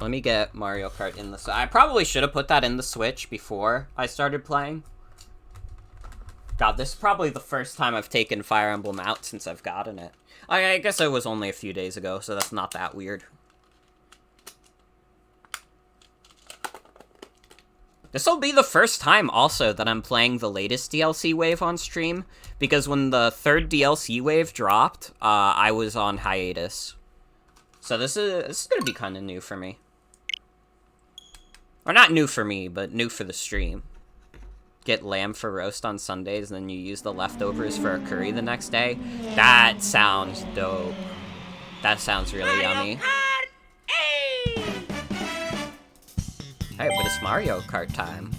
Let me get Mario Kart in the... I probably should have put that in the Switch before I started playing. God, this is probably the first time I've taken Fire Emblem out since I've gotten it. I guess it was only a few days ago, so that's not that weird. This will be the first time, also, that I'm playing the latest DLC wave on stream, because when the third DLC wave dropped, I was on hiatus. So this is gonna be kind of new for me. Or not new for me, but new for the stream. Get lamb for roast on Sundays, and then you use the leftovers for a curry the next day. That sounds dope. That sounds really yummy. Hey, but it's Mario Kart time.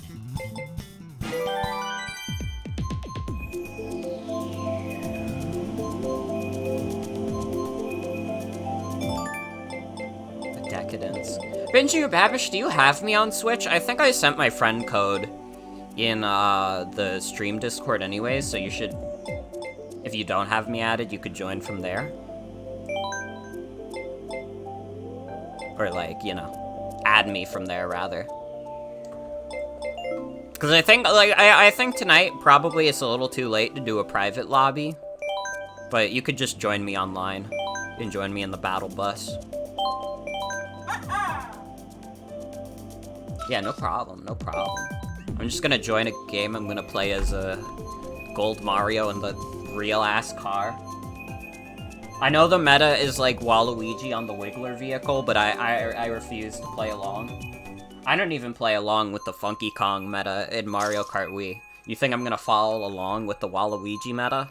The decadence. Benji or Babish, do you have me on Switch? I think I sent my friend code in the stream Discord anyways, so you should... If you don't have me added, you could join from there. Or, like, you know, add me from there, rather. Because I think, like, I think tonight probably it's a little too late to do a private lobby. But you could just join me online and join me in the battle bus. Yeah, no problem, no problem. I'm just gonna join a game. I'm gonna play as a Gold Mario in the real-ass car. I know the meta is like Waluigi on the Wiggler vehicle, but I refuse to play along. I don't even play along with the Funky Kong meta in Mario Kart Wii. You think I'm gonna follow along with the Waluigi meta?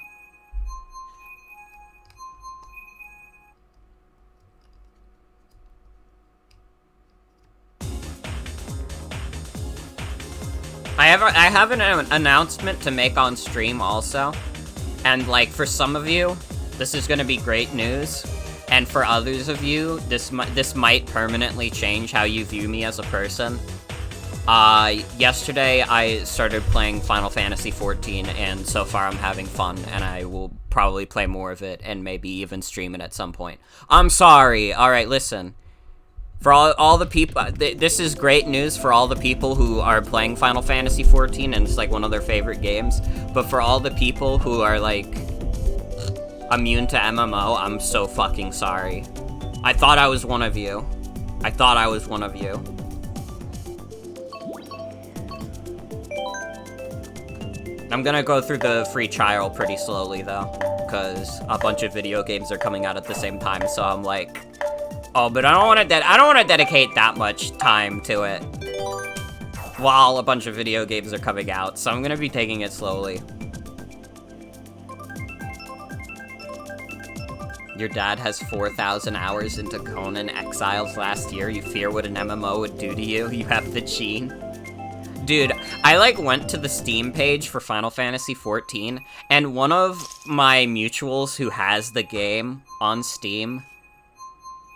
I have an announcement to make on stream also. And like for some of you, this is gonna be great news. And for others of you, this might permanently change how you view me as a person. Yesterday I started playing Final Fantasy XIV, and so far I'm having fun, and I will probably play more of it, and maybe even stream it at some point. I'm sorry. Alright, listen. For all the people, this is great news for all the people who are playing Final Fantasy XIV, and it's like one of their favorite games. But for all the people who are like immune to MMO, I'm so fucking sorry. I thought I was one of you. I thought I was one of you. I'm gonna go through the free trial pretty slowly though, because a bunch of video games are coming out at the same time, so I'm like, oh, but I don't want to dedicate that much time to it while a bunch of video games are coming out, so I'm gonna be taking it slowly. Your dad has 4,000 hours into Conan Exiles last year. You fear what an MMO would do to you? You have the gene. Dude, I like went to the Steam page for Final Fantasy XIV, and one of my mutuals who has the game on Steam,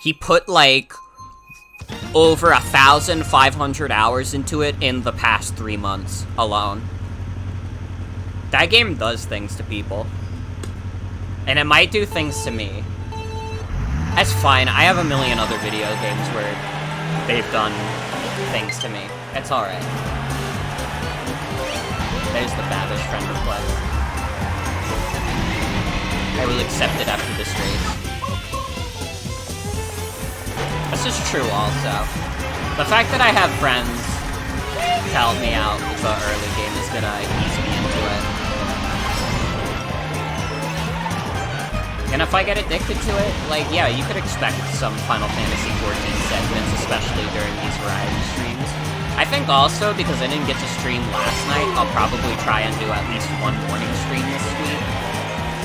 he put like over 1,500 hours into it in the past 3 months alone. That game does things to people. And it might do things to me. That's fine. I have a million other video games where they've done things to me. It's alright. There's the Babish friend request. I will accept it after this raid. This is true also. The fact that I have friends to help me out with the early game is gonna ease me into it. And if I get addicted to it, like, yeah, you could expect some Final Fantasy XIV segments, especially during these variety streams. I think also, because I didn't get to stream last night, I'll probably try and do at least one morning stream this week.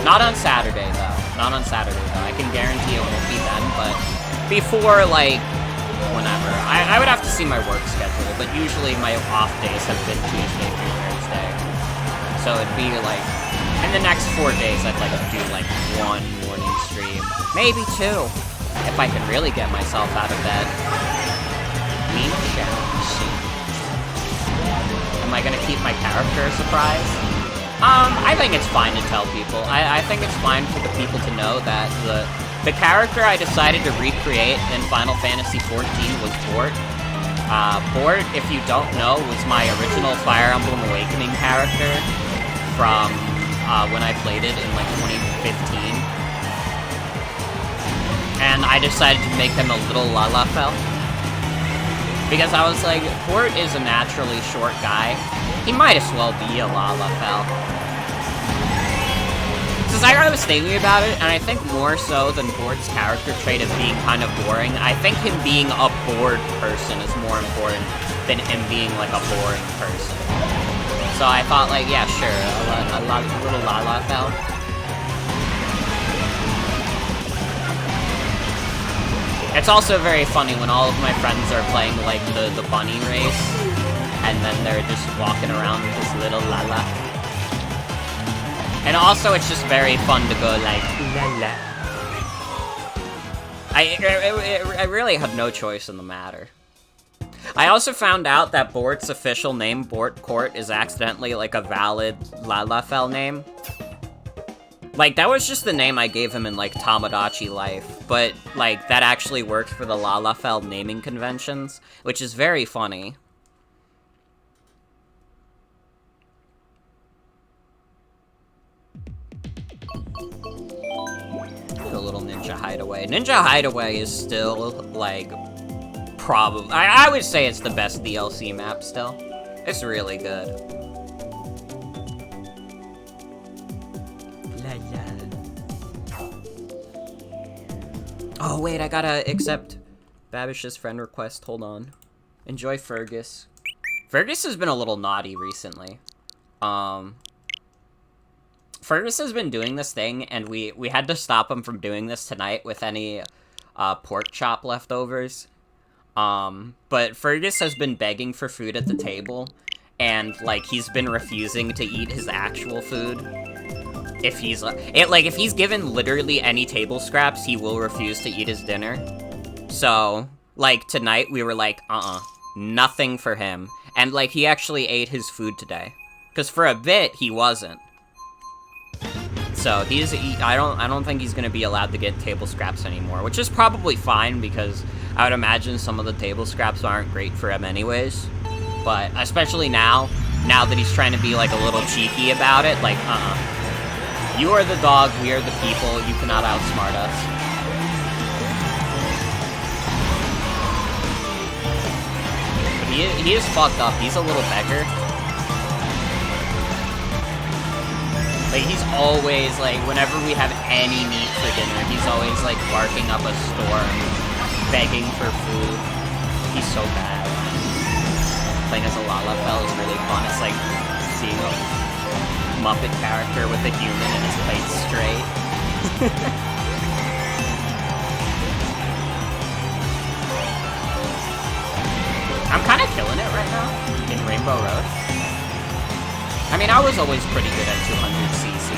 Not on Saturday, though. Not on Saturday, though. I can guarantee it won't be then, but before, like, whenever. I would have to see my work schedule, but usually my off days have been Tuesday through Thursday. So it'd be, like, in the next 4 days, I'd like to do, like, one morning stream. Maybe 2, if I can really get myself out of bed. Meme challenge. Am I gonna keep my character a surprise? I think it's fine to tell people. I think it's fine for the people to know that The character I decided to recreate in Final Fantasy XIV was Bort. Bort, if you don't know, was my original Fire Emblem Awakening character from when I played it in like 2015. And I decided to make him a little Lalafell. Because I was like, Bort is a naturally short guy. He might as well be a Lalafell. Because I was thinking about it, and I think more so than Bort's character trait of being kind of boring, I think him being a bored person is more important than him being like a boring person. So I thought like, yeah, sure, a little Lalafell. It's also very funny when all of my friends are playing like the bunny race, and then they're just walking around with this little Lala. And also, it's just very fun to go like, la la. I really had no choice in the matter. I also found out that Bort's official name, Bort Court, is accidentally like a valid Lalafell name. Like, that was just the name I gave him in like Tamagotchi Life, but like, that actually worked for the Lalafell naming conventions, which is very funny. A little Ninja Hideaway. Ninja Hideaway is still, like, probably... I would say it's the best DLC map still. It's really good. Oh, wait, I gotta accept Babish's friend request. Hold on. Enjoy Fergus. Fergus has been a little naughty recently. Fergus has been doing this thing, and we had to stop him from doing this tonight with any pork chop leftovers. But Fergus has been begging for food at the table, and like he's been refusing to eat his actual food. If he's if he's given literally any table scraps, he will refuse to eat his dinner. So like tonight we were like, nothing for him, and like he actually ate his food today, because for a bit he wasn't. So I don't think he's gonna be allowed to get table scraps anymore, which is probably fine because I would imagine some of the table scraps aren't great for him anyways. But especially now that he's trying to be like a little cheeky about it, like you are the dog, we are the people, you cannot outsmart us. But he is fucked up. He's a little beggar. Like, he's always, like, whenever we have any meat for dinner, he's always, like, barking up a storm, begging for food. He's so bad. Playing as a Lalafell is really fun. It's like seeing a Muppet character with a human and his plate straight. I'm kind of killing it right now in Rainbow Road. I mean, I was always pretty good at 200cc,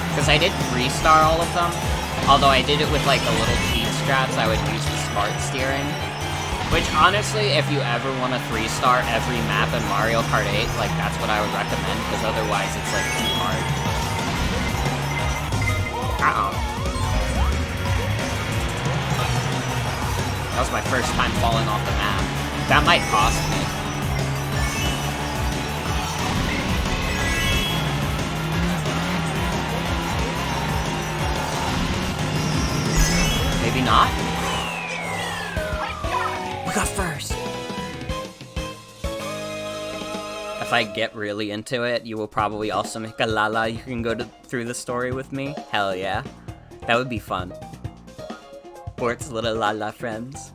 because I did 3-star all of them, although I did it with, like, the little cheat strats. I would use the smart steering, which, honestly, if you ever want to 3-star every map in Mario Kart 8, like, that's what I would recommend, because otherwise it's, like, too hard. That was my first time falling off the map. That might cost me. Maybe not? We got first! If I get really into it, you will probably also make a Lala you can go through the story with me. Hell yeah. That would be fun. Bort's little Lala friends.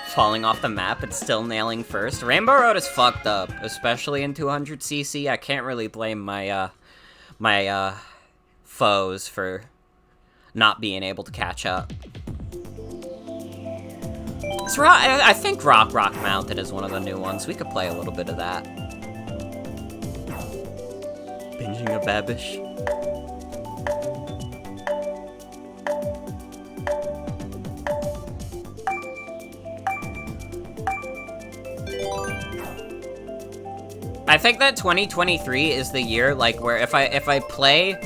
Falling off the map and still nailing first. Rainbow Road is fucked up, especially in 200cc. I can't really blame my, foes for not being able to catch up. I think Rock Mountain is one of the new ones. We could play a little bit of that. Binging a Babish. I think that 2023 is the year, like, where if I play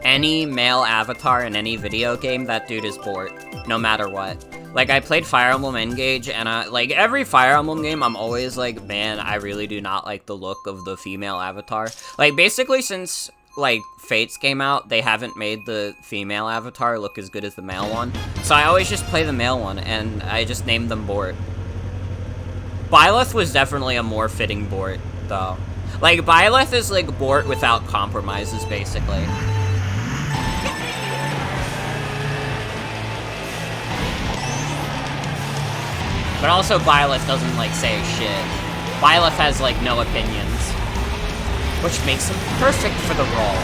any male avatar in any video game, that dude is Bort, no matter what. Like, I played Fire Emblem Engage, and like, every Fire Emblem game, I'm always like, man, I really do not like the look of the female avatar. Like, basically, since, like, Fates came out, they haven't made the female avatar look as good as the male one. So I always just play the male one, and I just named them Bort. Byleth was definitely a more fitting Bort, though. Like, Byleth is, like, Bort without compromises, basically. But also, Byleth doesn't, like, say shit. Byleth has, like, no opinions. Which makes him perfect for the role.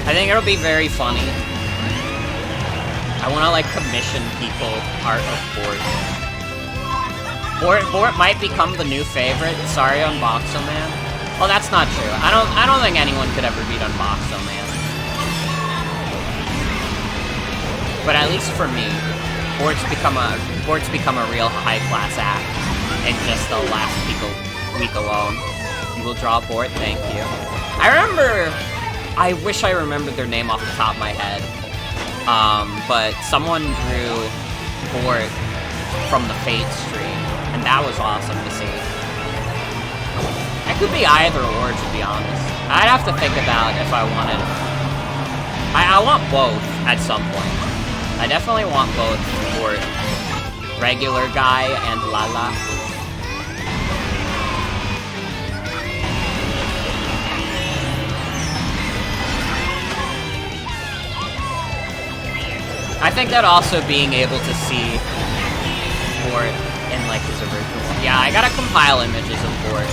I think it'll be very funny. I want to, like, commission people art of Bort. Bort might become the new favorite. Sorry, Unboxo Man. Well, that's not true. I don't think anyone could ever beat Unboxo Man. But at least for me, Bort's become a real high-class act in just the last week alone. You will draw Bort, thank you. I wish I remembered their name off the top of my head. But someone drew Bort from the Fate stream, and that was awesome to see. It could be either or, to be honest. I'd have to think about if I wanted... I want both at some point. I definitely want both Bort, regular guy, and Lala. I think that also being able to see Bort in, like, his original... Yeah, I gotta compile images of Bort.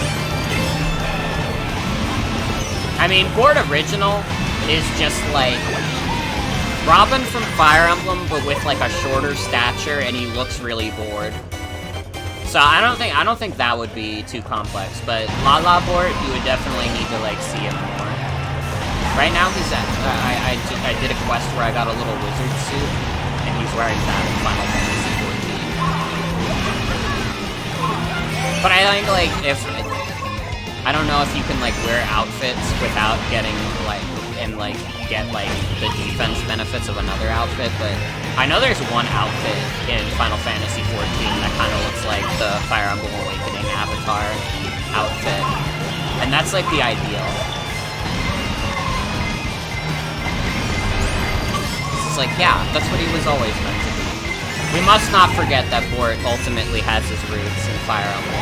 I mean, Bort original is just, like, Robin from Fire Emblem, but with, like, a shorter stature, and he looks really bored. So I don't think that would be too complex, but Lala Bort, you would definitely need to, like, see him more. Right now, he's at, I did a quest where I got a little wizard suit, and he's wearing that in Final Fantasy XIV. But I think, like, I don't know if you can, like, wear outfits without getting, like, get, like, the defense benefits of another outfit, but I know there's one outfit in Final Fantasy XIV that kind of looks like the Fire Emblem Awakening avatar outfit, and that's, like, the ideal. Like, yeah, that's what he was always meant to be. We must not forget that Bort ultimately has his roots in Fire Emblem.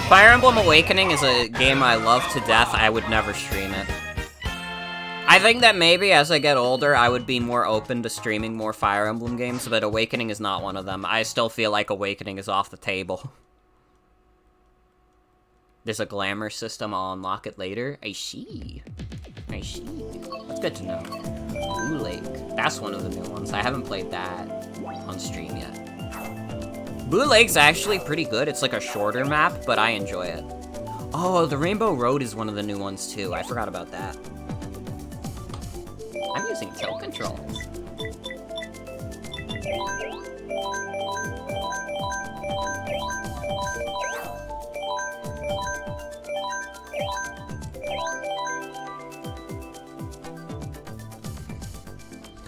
Fire Emblem Awakening is a game I love to death. I would never stream it. I think that maybe as I get older, I would be more open to streaming more Fire Emblem games, but Awakening is not one of them. I still feel like Awakening is off the table. There's a glamour system, I'll unlock it later. I see. That's good to know. Blue Lake. That's one of the new ones. I haven't played that on stream yet. Blue Lake's actually pretty good. It's like a shorter map, but I enjoy it. Oh, the Rainbow Road is one of the new ones too. I forgot about that. I'm using tilt controls.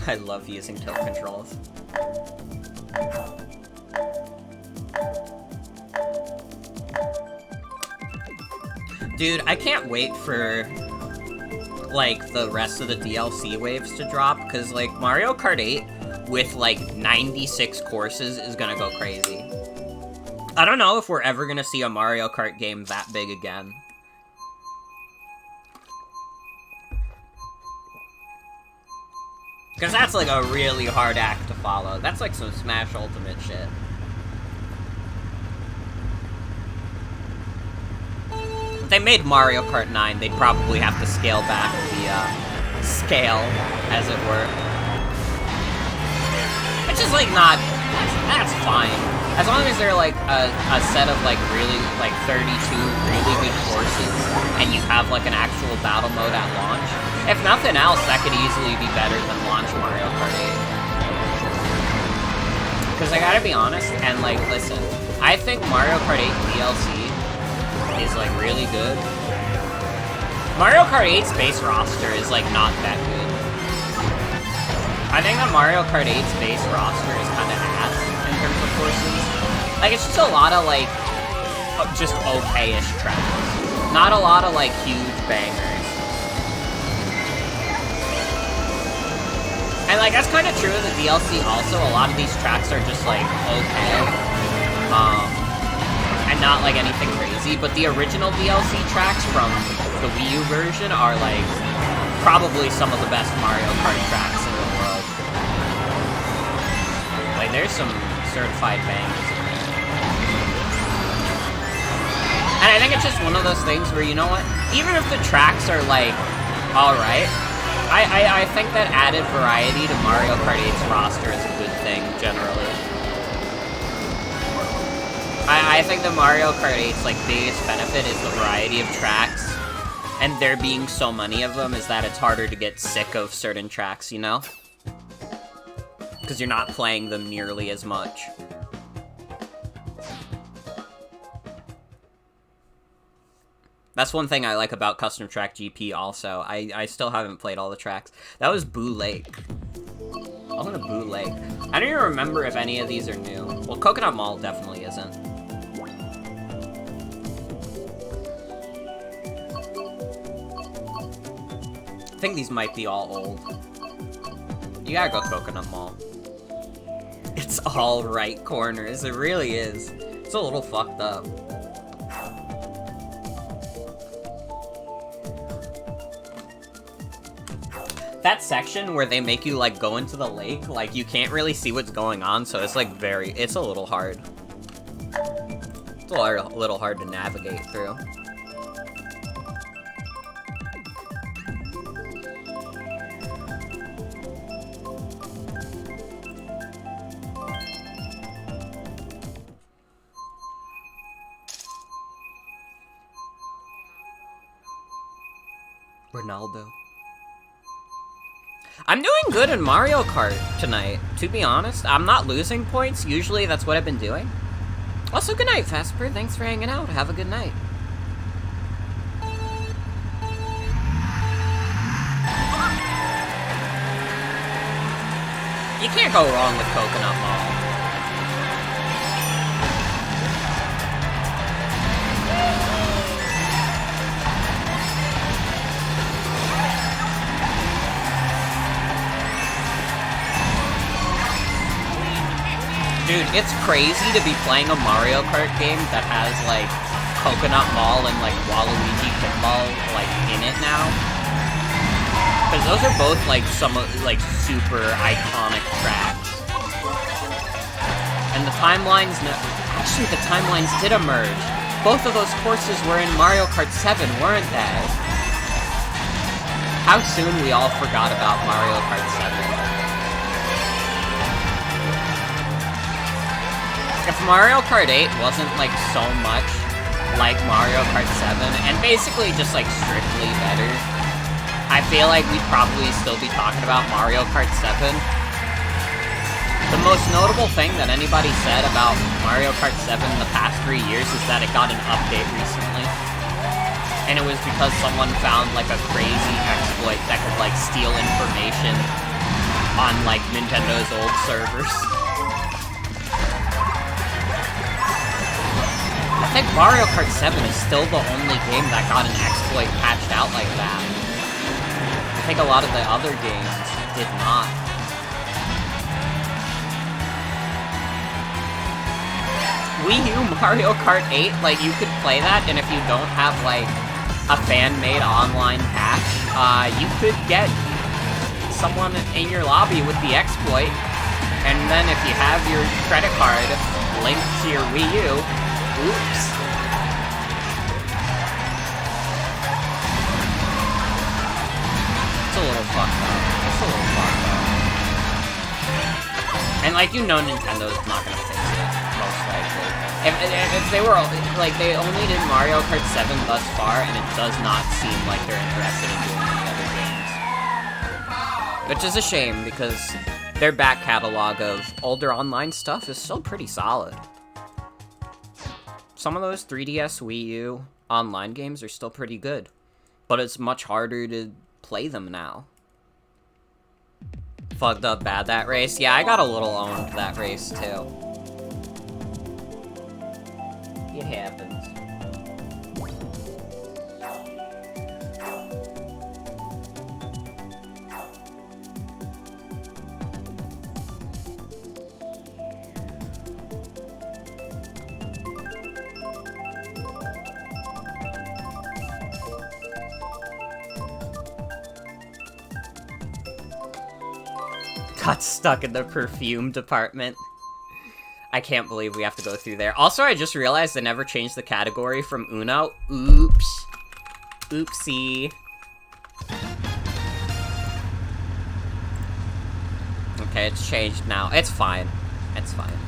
I love using tilt controls. Dude, I can't wait for, like, the rest of the DLC waves to drop, because, like, Mario Kart 8 with, like, 96 courses is gonna go crazy. I don't know if we're ever gonna see a Mario Kart game that big again. Because that's, like, a really hard act to follow. That's, like, some Smash Ultimate shit. If they made Mario Kart 9, they'd probably have to scale back the, scale, as it were. Which is, like, not... That's fine. As long as they're like a set of like really like 32 really good courses, and you have like an actual battle mode at launch. If nothing else, that could easily be better than launch Mario Kart 8. Because I gotta be honest, and like listen, I think Mario Kart 8 DLC is like really good. Mario Kart 8's base roster is like not that good. I think that Mario Kart 8's base roster is kind of ass in terms of courses. Like, it's just a lot of, like, just okay-ish tracks. Not a lot of, like, huge bangers. And, like, that's kind of true of the DLC also. A lot of these tracks are just, like, okay. And not, like, anything crazy. But the original DLC tracks from the Wii U version are, like, probably some of the best Mario Kart tracks in the world. Like, there's some certified bangers in there. And I think it's just one of those things where, you know what? Even if the tracks are, like, alright, I think that added variety to Mario Kart 8's roster is a good thing, generally. I think the Mario Kart 8's, like, biggest benefit is the variety of tracks. And there being so many of them is that it's harder to get sick of certain tracks, you know? Because you're not playing them nearly as much. That's one thing I like about Custom Track GP also. I still haven't played all the tracks. That was Boo Lake. I want to Boo Lake. I don't even remember if any of these are new. Well, Coconut Mall definitely isn't. I think these might be all old. You gotta go Coconut Mall. It's all right corners. It really is. It's a little fucked up. That section where they make you, like, go into the lake, like, you can't really see what's going on, so it's, like, it's a little hard. It's a little hard to navigate through. Ronaldo. I'm doing good in Mario Kart tonight, to be honest. I'm not losing points. Usually that's what I've been doing. Also, good night, Vesper. Thanks for hanging out. Have a good night. You can't go wrong with Coconut Mall. Dude, it's crazy to be playing a Mario Kart game that has, like, Coconut Mall and, like, Waluigi Pinball, like, in it now. Because those are both, like, some, like, super iconic tracks. And the timelines... Actually, the timelines did emerge. Both of those courses were in Mario Kart 7, weren't they? How soon we all forgot about Mario Kart 7. If Mario Kart 8 wasn't, like, so much like Mario Kart 7, and basically just, like, strictly better, I feel like we'd probably still be talking about Mario Kart 7. The most notable thing that anybody said about Mario Kart 7 in the past 3 years is that it got an update recently. And it was because someone found, like, a crazy exploit that could, like, steal information on, like, Nintendo's old servers. I think Mario Kart 7 is still the only game that got an exploit patched out like that. I think a lot of the other games did not. Wii U Mario Kart 8, like, you could play that, and if you don't have, like, a fan-made online patch, you could get someone in your lobby with the exploit, and then if you have your credit card linked to your Wii U, oops. It's a little fucked up. It's a little fucked up. And, like, you know Nintendo's not gonna fix it, most likely. If they were, like, they only did Mario Kart 7 thus far, and it does not seem like they're interested in doing any other games. Which is a shame, because their back catalog of older online stuff is still pretty solid. Some of those 3DS, Wii U online games are still pretty good, but it's much harder to play them now. Fucked up bad that race. Yeah, I got a little owned that race too. It happens. Got stuck in the perfume department. I can't believe we have to go through there. Also, I just realized I never changed the category from Uno. Oops. Oopsie. Okay, it's changed now. It's fine. It's fine.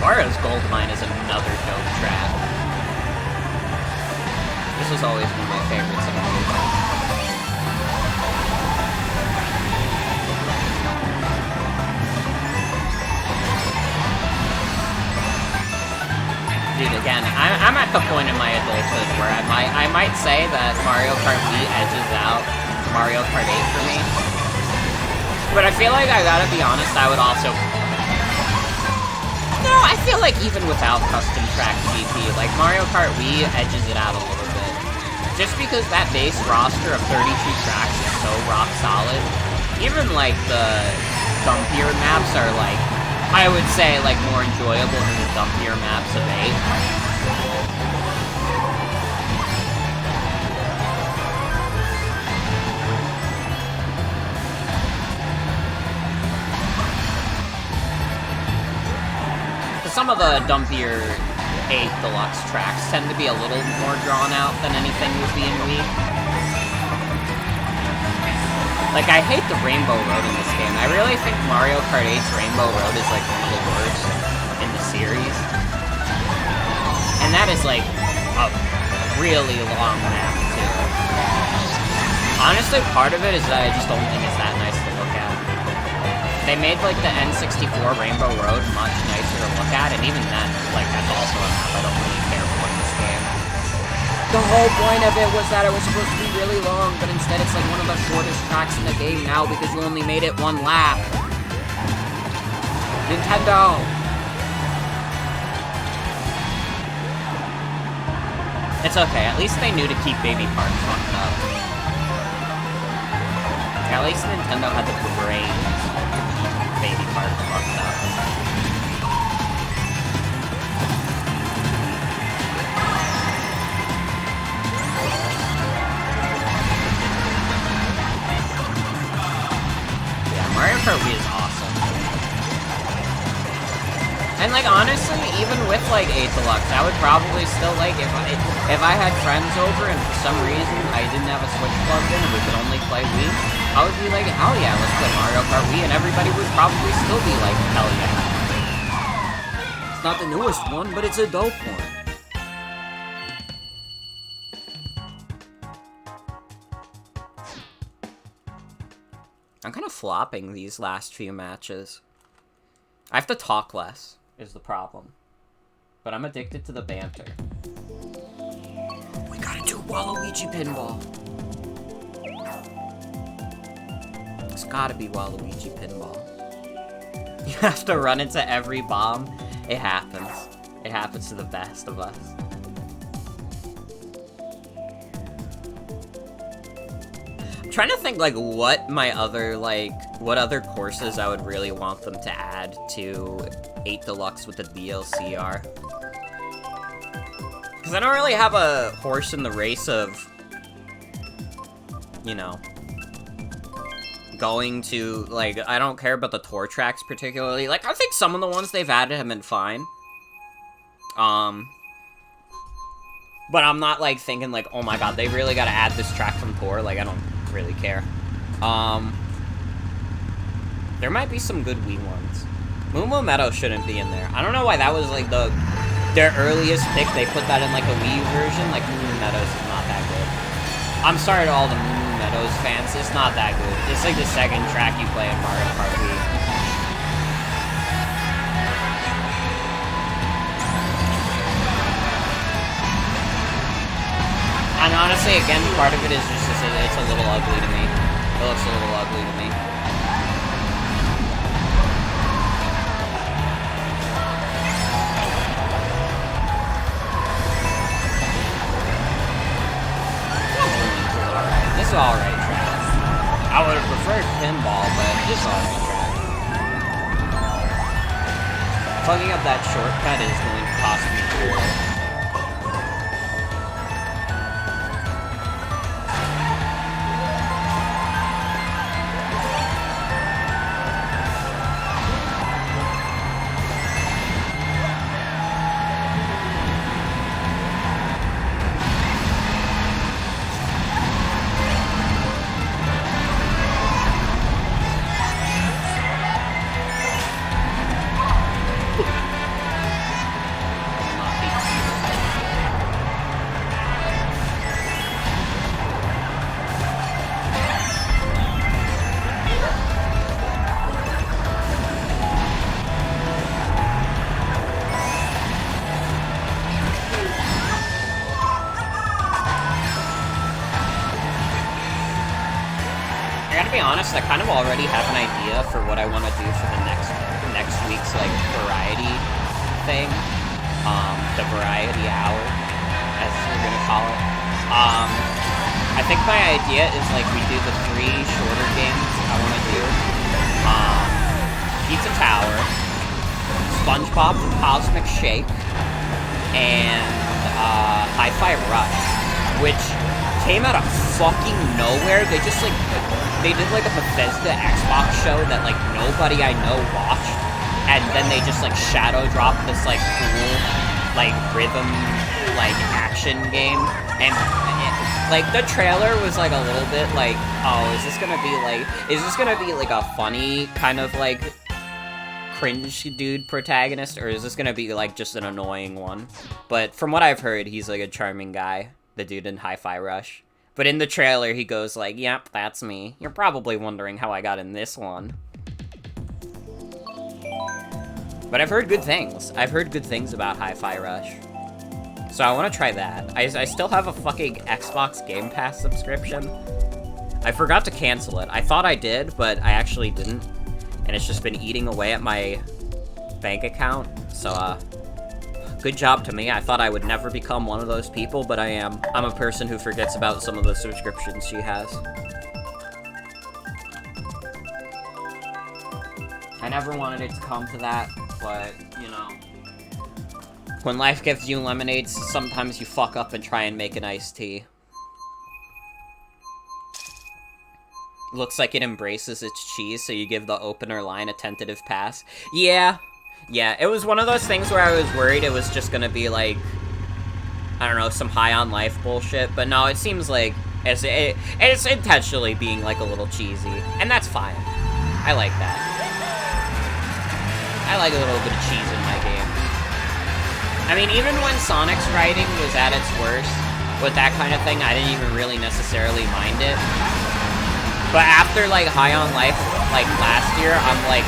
Mario's Gold Mine is another dope track. This was always one of my favorites in the movie. Dude, again, I'm at the point in my adulthood where I might say that Mario Kart Wii edges out Mario Kart 8 for me. But I feel like I gotta be honest, I would also... No, I feel like even without custom track GP, like Mario Kart Wii edges it out a little bit. Just because that base roster of 32 tracks is so rock solid, even like the dumpier maps are like, I would say like more enjoyable than the dumpier maps of 8. Some of the dumpier 8 Deluxe tracks tend to be a little more drawn out than anything would be in Wii. Like, I hate the Rainbow Road in this game. I really think Mario Kart 8's Rainbow Road is like one of the worst in the series. And that is like a really long map too. Honestly, part of it is that I just don't think it's that nice to look at. They made, like, the N64 Rainbow Road much nicer to look at, and even then, like, that's also a map I don't really care for in this game. The whole point of it was that it was supposed to be really long, but instead it's, like, one of the shortest tracks in the game now because you only made it one lap. Nintendo! It's okay, at least they knew to keep Baby Park fucked up. At least Nintendo had the brains. Baby Park fucked up. Yeah, Mario Kart Wii is awesome. And like honestly, even with like 8 Deluxe, I would probably still like if I had friends over and for some reason I didn't have a Switch plugged in and we could only play Wii, I would be like, hell yeah, let's play Mario Kart Wii, and everybody would probably still be like, hell yeah. It's not the newest one, but it's a dope one. I'm kind of flopping these last few matches. I have to talk less, is the problem. But I'm addicted to the banter. We gotta do Waluigi pinball. It's gotta be Waluigi pinball. You have to run into every bomb. It happens. It happens to the best of us. I'm trying to think, like, what other courses I would really want them to add to 8 Deluxe with the DLC are. Because I don't really have a horse in the race of, you know, going to, like, I don't care about the tour tracks particularly. Like, I think some of the ones they've added have been fine. But I'm not, like, thinking, like, oh my god, they really gotta add this track from tour. Like, I don't really care. There might be some good Wii ones. Moo Meadow shouldn't be in there. I don't know why that was like their earliest pick. They put that in like a Wii version. Like Moo Meadows is not that good. I'm sorry to all the Moo Meadows fans. It's not that good. It's like the second track you play in Mario Kart Wii. And honestly, again, part of it is just it's a little ugly to me. It looks a little ugly to me. Alright, this is alright track. I would have preferred pinball, but this is alright track. Plugging up that shortcut is going to cost me $4. I kind of already have an idea for what I want to do for the next week's like variety thing, the variety hour, as we're gonna call it. I think my idea is like we do the 3 shorter games I want to do. Pizza Tower, SpongeBob the Cosmic Shake, and Hi-Fi Rush, which came out of fucking nowhere. They just like they did like a Bethesda Xbox show that like nobody I know watched, and then they just like shadow dropped this like cool like rhythm like action game, and like the trailer was like a little bit like, oh, is this gonna be like a funny kind of like cringe dude protagonist, or is this gonna be like just an annoying one? But from what I've heard, he's like a charming guy, the dude in Hi-Fi Rush. But in the trailer, he goes like, yep, that's me. You're probably wondering how I got in this one. But I've heard good things. I've heard good things about Hi-Fi Rush. So I want to try that. I still have a fucking Xbox Game Pass subscription. I forgot to cancel it. I thought I did, but I actually didn't. And it's just been eating away at my bank account. So, good job to me. I thought I would never become one of those people, but I am. I'm a person who forgets about some of the subscriptions she has. I never wanted it to come to that, but, you know. When life gives you lemonades, sometimes you fuck up and try and make an iced tea. Looks like it embraces its cheese, so you give the opener line a tentative pass. Yeah, it was one of those things where I was worried it was just gonna be like, I don't know, some high on life bullshit, but no, it seems like it's intentionally being like a little cheesy, and that's fine. I like that. I like a little bit of cheese in my game. I mean, even when Sonic's writing was at its worst, with that kind of thing, I didn't even really necessarily mind it. But after, like, High on Life, like, last year, I'm like,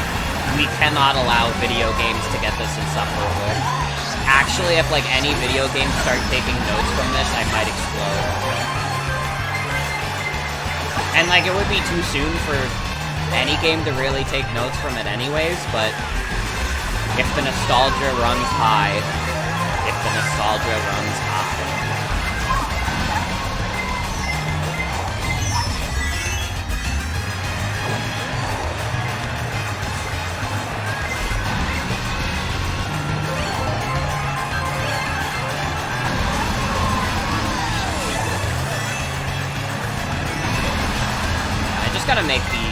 we cannot allow video games to get this insufferable. Actually, if, like, any video games start taking notes from this, I might explode. And, like, it would be too soon for any game to really take notes from it anyways, but if the nostalgia runs high, I just gotta make these.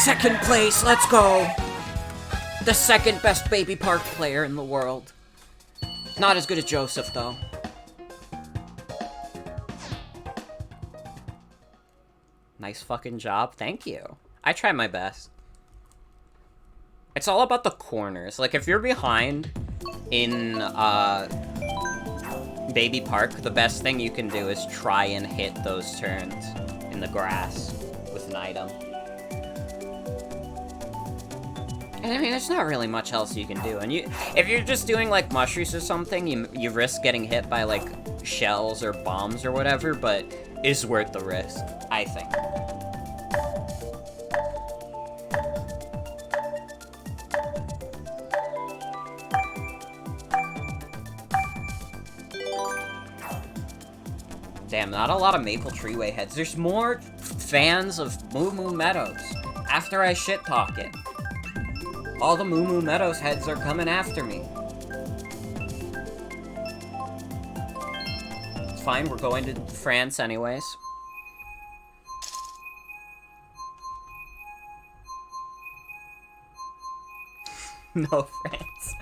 Second place, let's go! The second best Baby Park player in the world. Not as good as Joseph, though. Nice fucking job. Thank you. I try my best. It's all about the corners. Like, if you're behind in, Baby Park, the best thing you can do is try and hit those turns in the grass with an item. And I mean, there's not really much else you can do. And if you're just doing, like, mushrooms or something, you risk getting hit by, like, shells or bombs or whatever, but it's worth the risk, I think. Damn, not a lot of Maple Treeway heads. There's more fans of Moo Moo Meadows after I shit-talk it. All the Moo Moo Meadows heads are coming after me. It's fine, we're going to France anyways. No, France.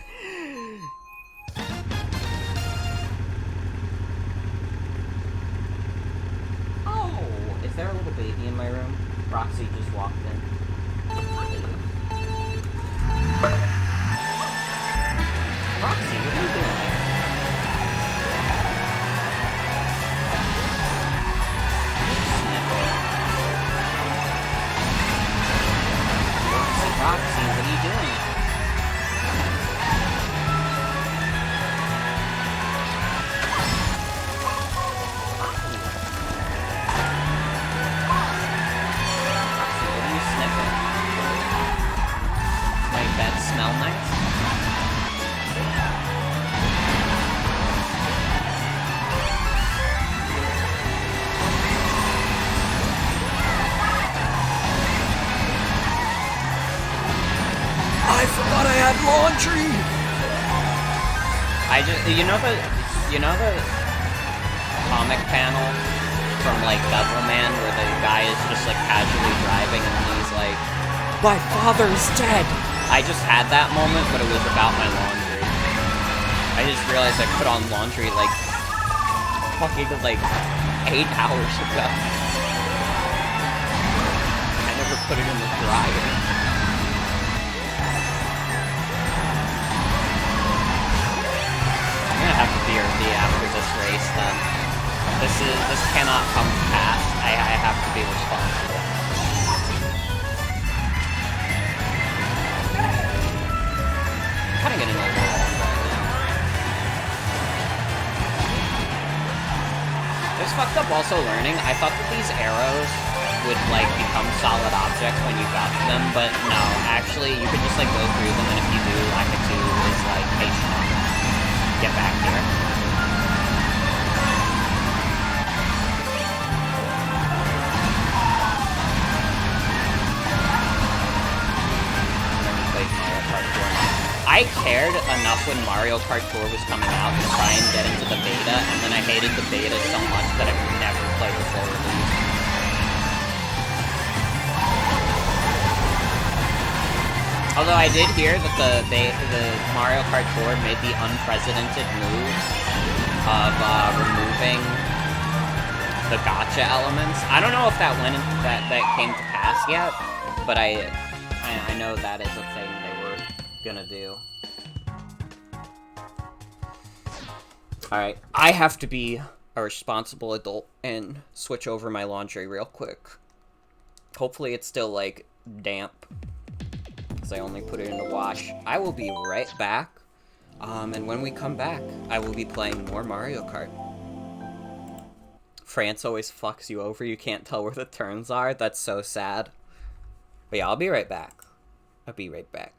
Oh, is there a little baby in my room? Roxy just walked in. Roxy, what are you doing here? Roxy, what are you doing? Roxy, what are you sniffing? My bed smell nice? I forgot I had laundry! You know the comic panel from, like, Devilman, where the guy is just, like, casually driving and he's like, my father is dead! I just had that moment, but it was about my laundry. I just realized I put on laundry, like, fucking, like, 8 hours ago. I never put it in the dryer. I'm gonna have to BRB after this race, then. This cannot come to pass. I have to be responsible. I'm kinda getting a little old right now. It's fucked up also learning. I thought that these arrows would, like, become solid objects when you got to them, but no, actually, you could just, like, go through them, and if you do, Lakitu is like, hey, Sean, get back here. I cared enough when Mario Kart Tour was coming out to try and get into the beta, and then I hated the beta so much that I've never played the full release. Although I did hear that the Mario Kart Tour made the unprecedented move of removing the gacha elements. I don't know if that came to pass yet, but I know that is a thing they were gonna do. Alright, I have to be a responsible adult and switch over my laundry real quick. Hopefully it's still, like, damp, because I only put it in the wash. I will be right back, and when we come back, I will be playing more Mario Kart. France always fucks you over, you can't tell where the turns are, that's so sad. But yeah, I'll be right back. I'll be right back.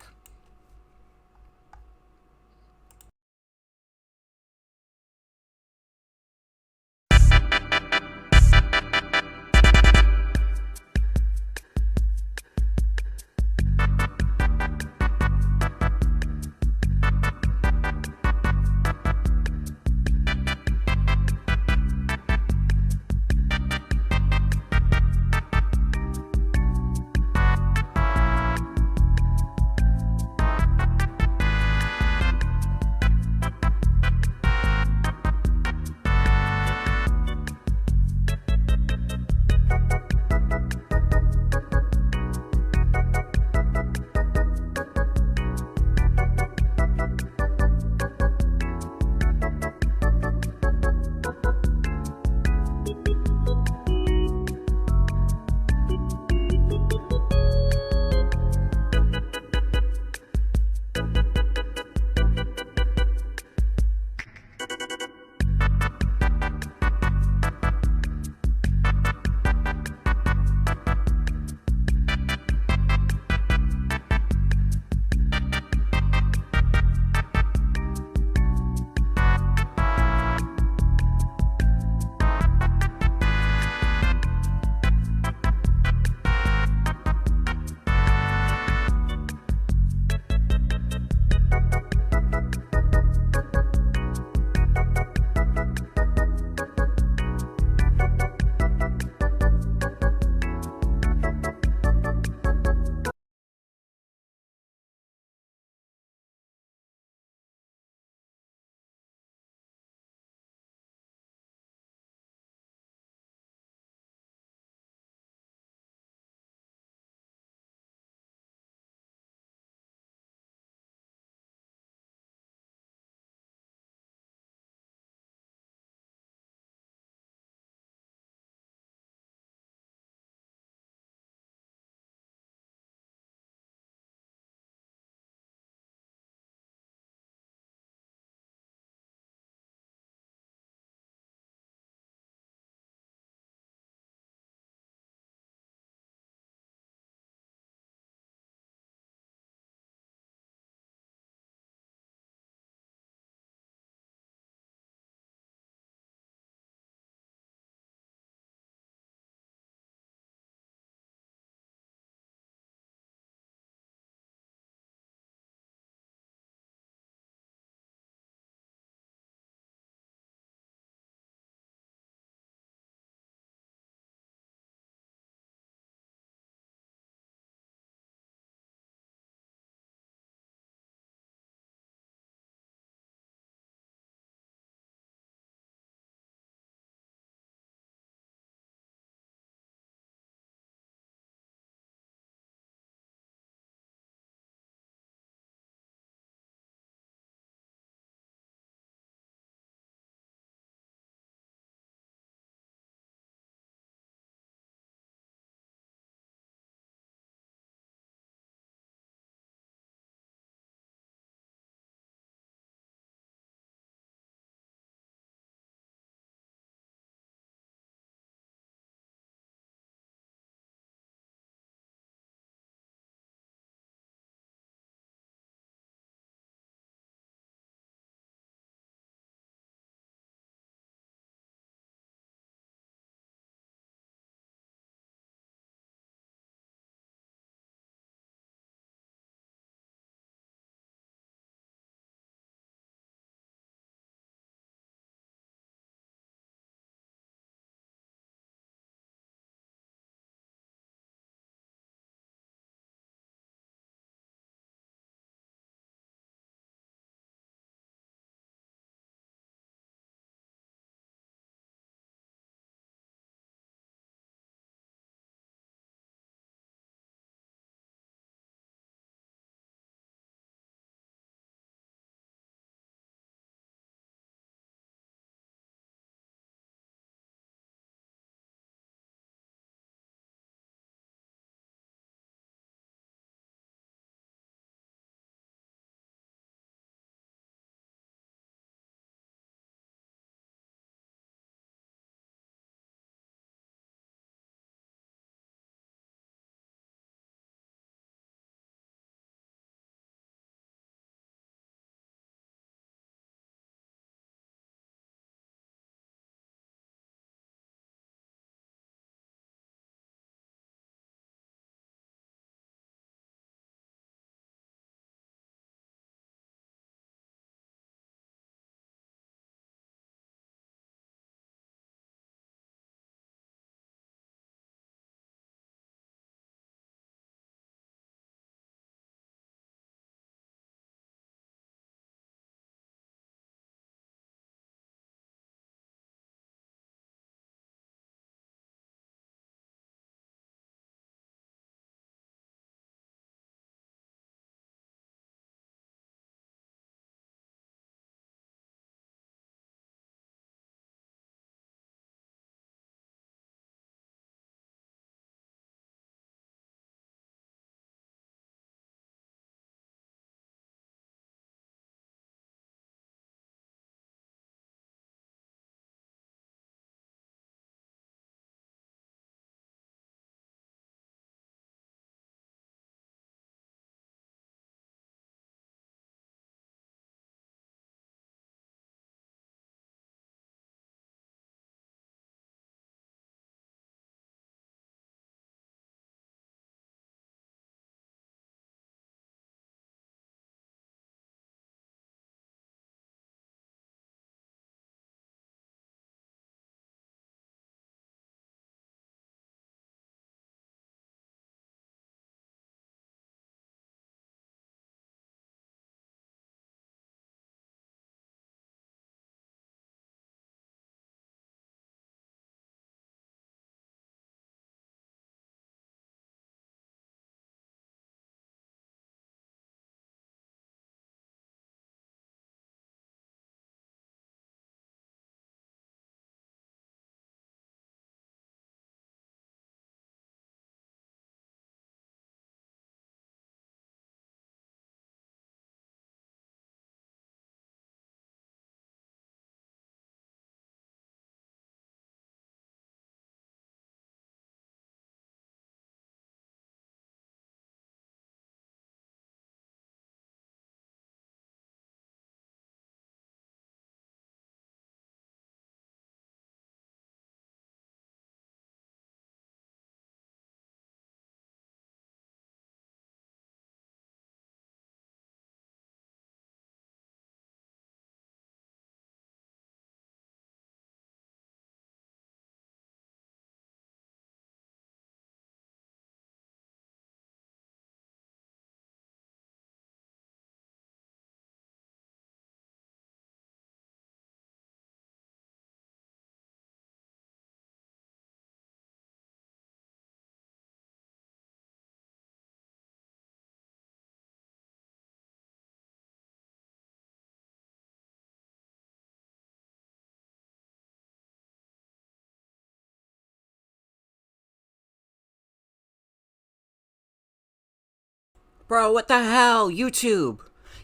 Bro, what the hell? YouTube!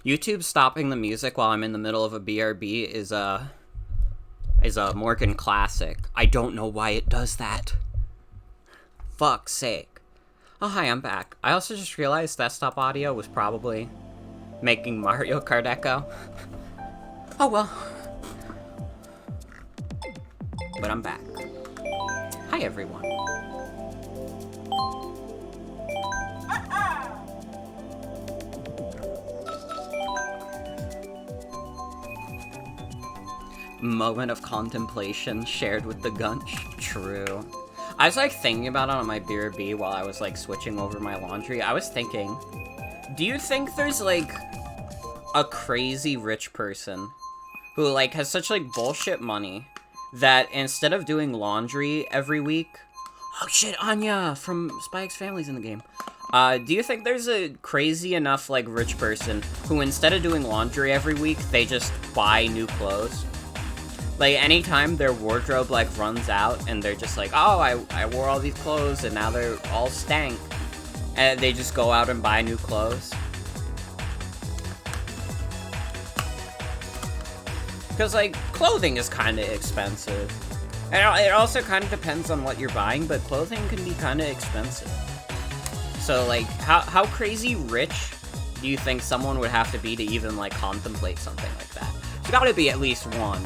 YouTube stopping the music while I'm in the middle of a BRB is a Morgan classic. I don't know why it does that. Fuck's sake. Oh, hi, I'm back. I also just realized desktop audio was probably making Mario Kart echo. Oh well. But I'm back. Hi, everyone. Moment of contemplation shared with the Gunch. True. I was like thinking about it on my BRB while I was like switching over my laundry. I was thinking, do you think there's like a crazy rich person who like has such like bullshit money that instead of doing laundry every week, oh shit, Anya from Spy X Family's in the game. Do you think there's a crazy enough like rich person who instead of doing laundry every week, they just buy new clothes? Like, anytime their wardrobe, like, runs out, and they're just like, oh, I wore all these clothes, and now they're all stank. And they just go out and buy new clothes. Because, like, clothing is kind of expensive. And it also kind of depends on what you're buying, but clothing can be kind of expensive. So, like, how crazy rich do you think someone would have to be to even, like, contemplate something like that? There's gotta be at least one.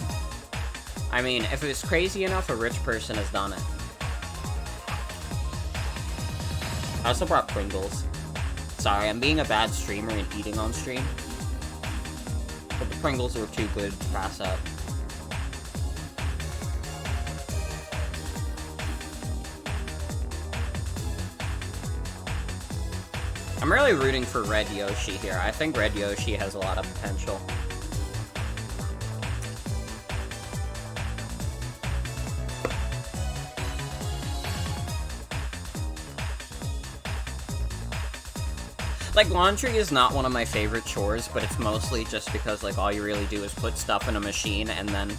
I mean, if it's crazy enough, a rich person has done it. I also brought Pringles. Sorry, I'm being a bad streamer and eating on stream. But the Pringles were too good to pass up. I'm really rooting for Red Yoshi here. I think Red Yoshi has a lot of potential. Like, laundry is not one of my favorite chores, but it's mostly just because, like, all you really do is put stuff in a machine, and then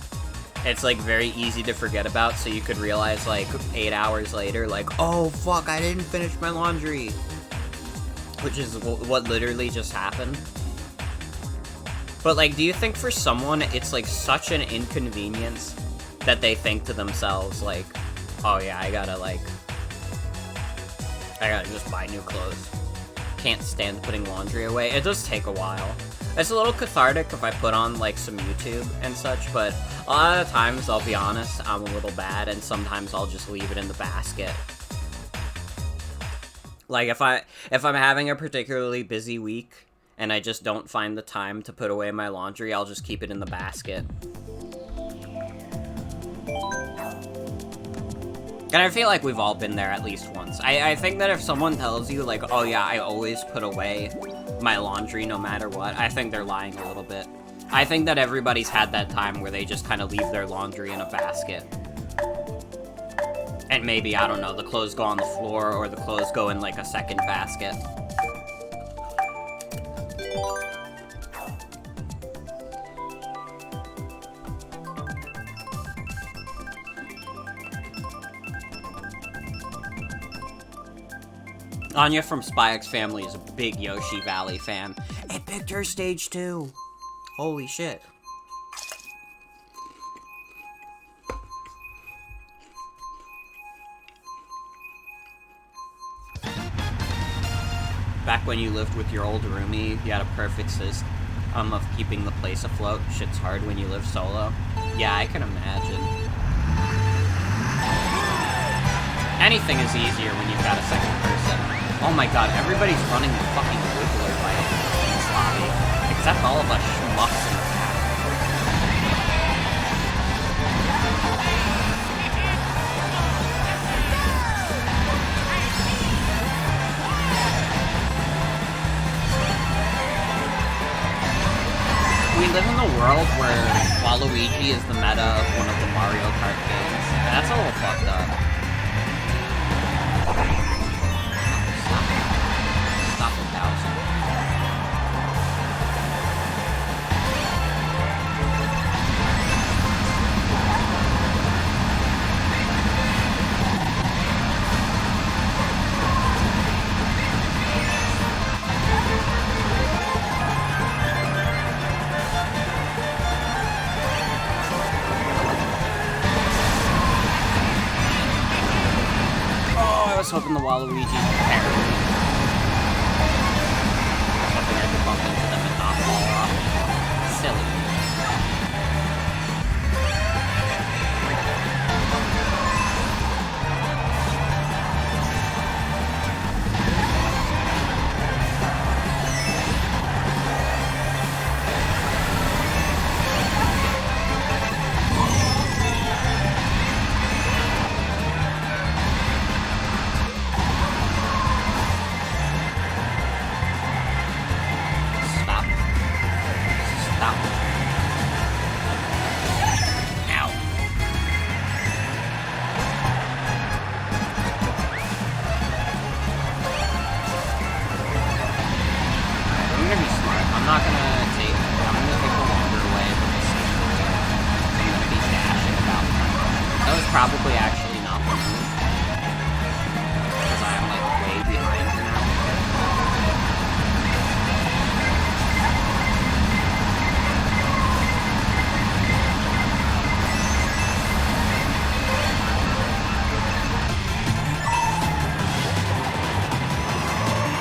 it's, like, very easy to forget about, so you could realize, like, 8 hours later, like, oh, fuck, I didn't finish my laundry. Which is what literally just happened. But, like, do you think for someone, it's, like, such an inconvenience that they think to themselves, like, oh, yeah, I gotta just buy new clothes. Can't stand putting laundry away. It does take a while. It's a little cathartic if I put on like some YouTube and such, but a lot of the times, I'll be honest, I'm a little bad, and sometimes I'll just leave it in the basket. Like if I'm having a particularly busy week and I just don't find the time to put away my laundry, I'll just keep it in the basket. And I feel like we've all been there at least once. I think that if someone tells you, like, oh yeah, I always put away my laundry no matter what, I think they're lying a little bit. I think that everybody's had that time where they just kind of leave their laundry in a basket. And maybe, I don't know, the clothes go on the floor, or the clothes go in, like, a second basket. Anya from Spy X Family is a big Yoshi Valley fan. It picked her stage 2. Holy shit. Back when you lived with your old roomie, you had a perfect system of keeping the place afloat. Shit's hard when you live solo. Yeah, I can imagine. Anything is easier when you've got a second person. Oh my god, everybody's running the fucking Wiggler by this lobby. Except all of us schmucks in the back. We live in a world where Waluigi is the meta of one of the Mario Kart games. That's a little fucked up. Stop 1,000. hoping the Waluigi parried. I was hoping I could bump into them and not fall off. Silly. Probably actually not the move, because I am like way behind her now.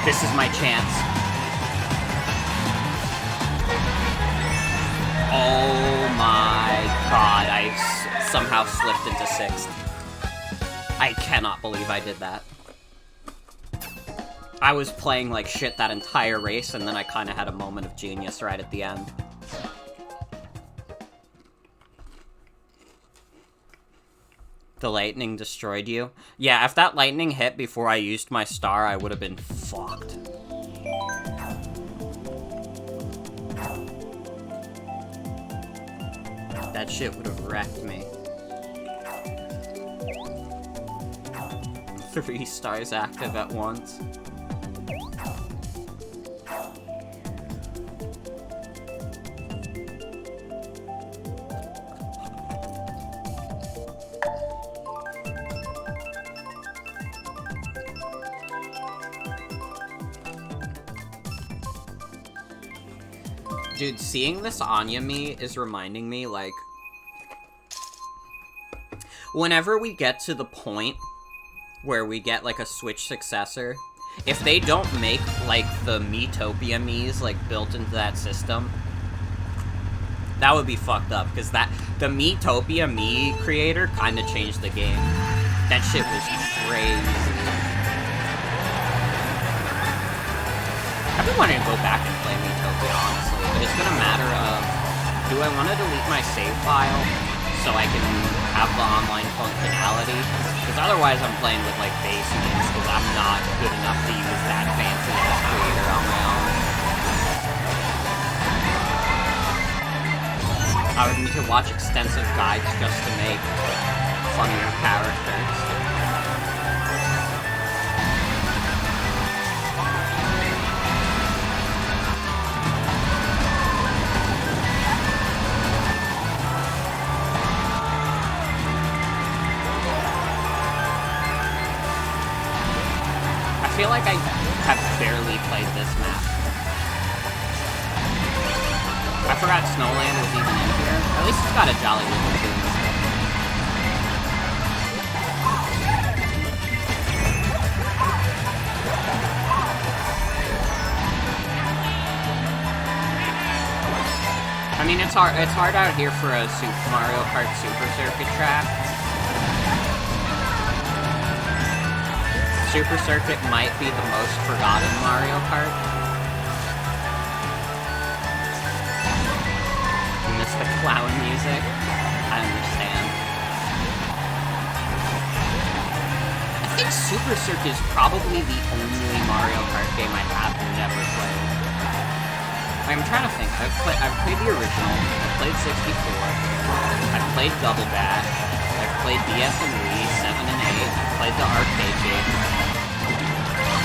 This is my chance. Oh my god, I somehow slipped into 6th. I cannot believe I did that. I was playing like shit that entire race, and then I kind of had a moment of genius right at the end. The lightning destroyed you? Yeah, if that lightning hit before I used my star, I would have been fucked. That shit would have wrecked me. 3 stars active at once. Dude, seeing this Anya me is reminding me, like, whenever we get to the point where we get, like, a Switch successor, if they don't make, like, the Miitopia Miis, like, built into that system, that would be fucked up, because the Miitopia Mii creator kind of changed the game. That shit was crazy. I've been wanting to go back and play Miitopia, honestly, but it's been a matter of, do I want to delete my save file so I can have the online functionality? Because otherwise I'm playing with, like, base means, because I'm not good enough to use that fancy-ass creator on my own. I would need to watch extensive guides just to make funnier characters. I feel like I have barely played this map. I forgot Snowland was even in here. At least it's got a Jolly Little Tune. I mean, it's hard out here for a Mario Kart Super Circuit track. Super Circuit might be the most forgotten Mario Kart. You miss the clown music? I understand. I think Super Circuit is probably the only Mario Kart game I have never played. I'm trying to think. I've played the original. I've played 64. I've played Double Dash. I've played DS and Wii 7 and 8. I've played the arcade game.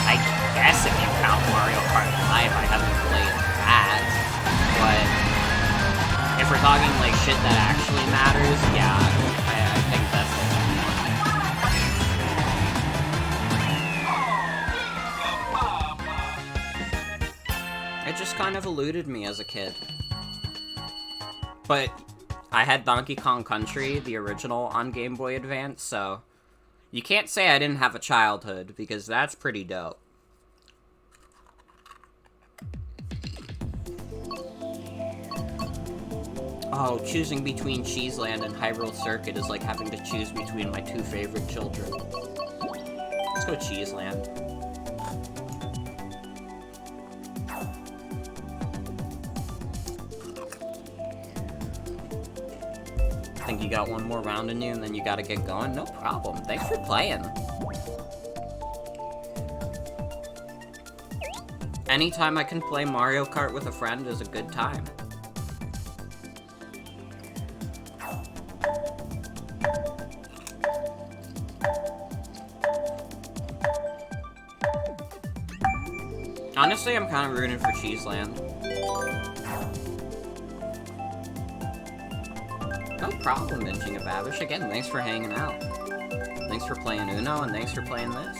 I guess if you count Mario Kart Live, I haven't played that. But if we're talking like shit that actually matters, yeah, I think that's it. It just kind of eluded me as a kid. But I had Donkey Kong Country, the original, on Game Boy Advance, so You can't say I didn't have a childhood, because that's pretty dope. Oh, choosing between Cheeseland and Hyrule Circuit is like having to choose between my two favorite children. Let's go Cheeseland. I think you got one more round in you and then you gotta get going. No problem. Thanks for playing. Anytime I can play Mario Kart with a friend is a good time. Honestly, I'm kind of rooting for Cheeseland. No problem, Binging a Babish. Again, thanks for hanging out. Thanks for playing Uno, and thanks for playing this.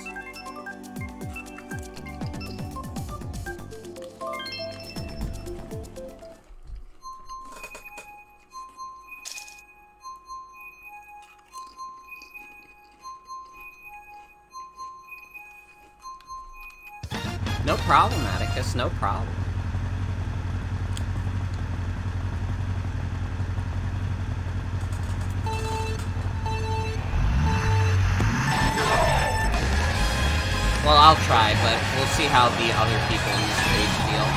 No problem, Atticus, no problem. Well, I'll try, but we'll see how the other people in this stage feel.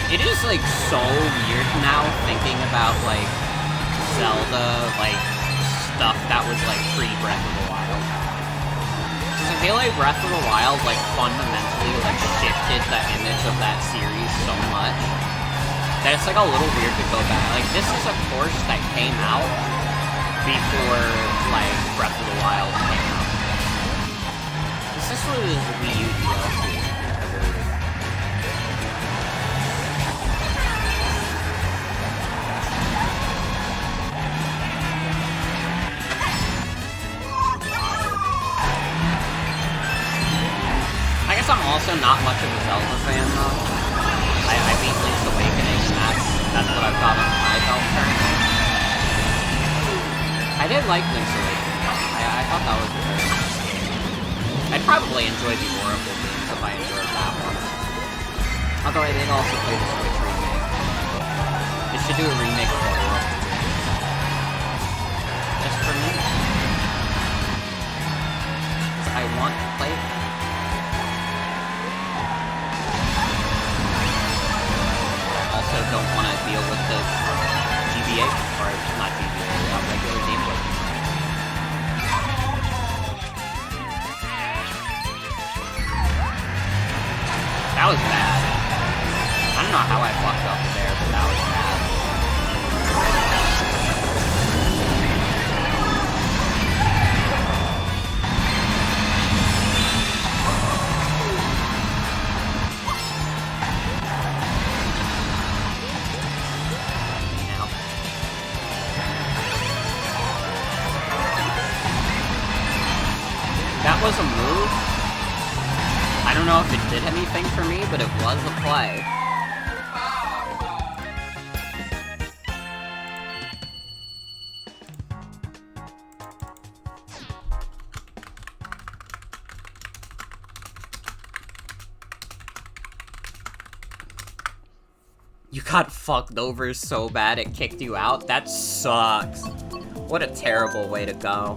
It is, like, so weird now thinking about, like, Zelda, like, stuff that was, like, pre-Breath of the Wild. Because I feel like Breath of the Wild, like, fundamentally, like, shifted the image of that series so much that it's, like, a little weird to go back. Like, this is a course that came out before, like, Breath of the Wild came out. This was Wii U DLC. I'm also not much of a Zelda fan, though. I beat Link's Awakening, and that's what I've got on my belt currently. I did like Link's Awakening, though. I thought that was very nice. I'd probably enjoy the Oracle games if I enjoyed that one. Although I did also play the Switch remake. They should do a remake of the Oracle games. Just for me. Because I want to play them. Also don't want to deal with the GBA, or not GBA, regular Game Boy. That was bad. I don't know how I fucked up there, but that was bad. That was a move. I don't know if it did anything for me, but it was a play. You got fucked over so bad it kicked you out? That sucks. What a terrible way to go.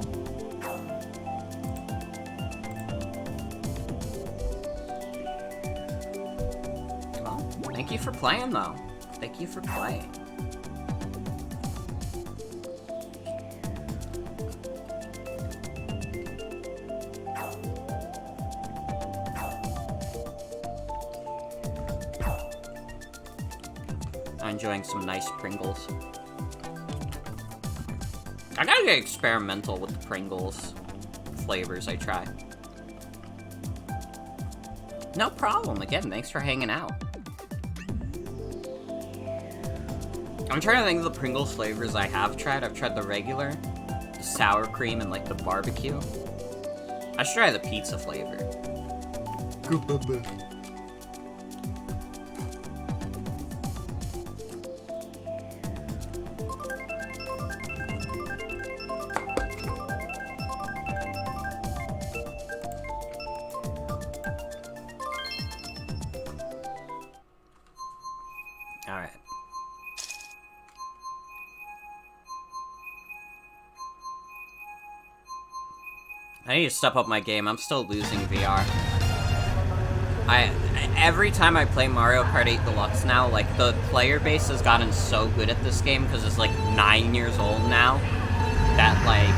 Thank you for playing, though. Thank you for playing. I'm enjoying some nice Pringles. I gotta get experimental with the Pringles flavors I try. No problem. Again, thanks for hanging out. I'm trying to think of the Pringles flavors I have tried. I've tried the regular, the sour cream, and like the barbecue. I should try the pizza flavor. Alright. I need to step up my game. I'm still losing VR. Every time I play Mario Kart 8 Deluxe now, like, the player base has gotten so good at this game, because it's, like, 9 years old now, that, like,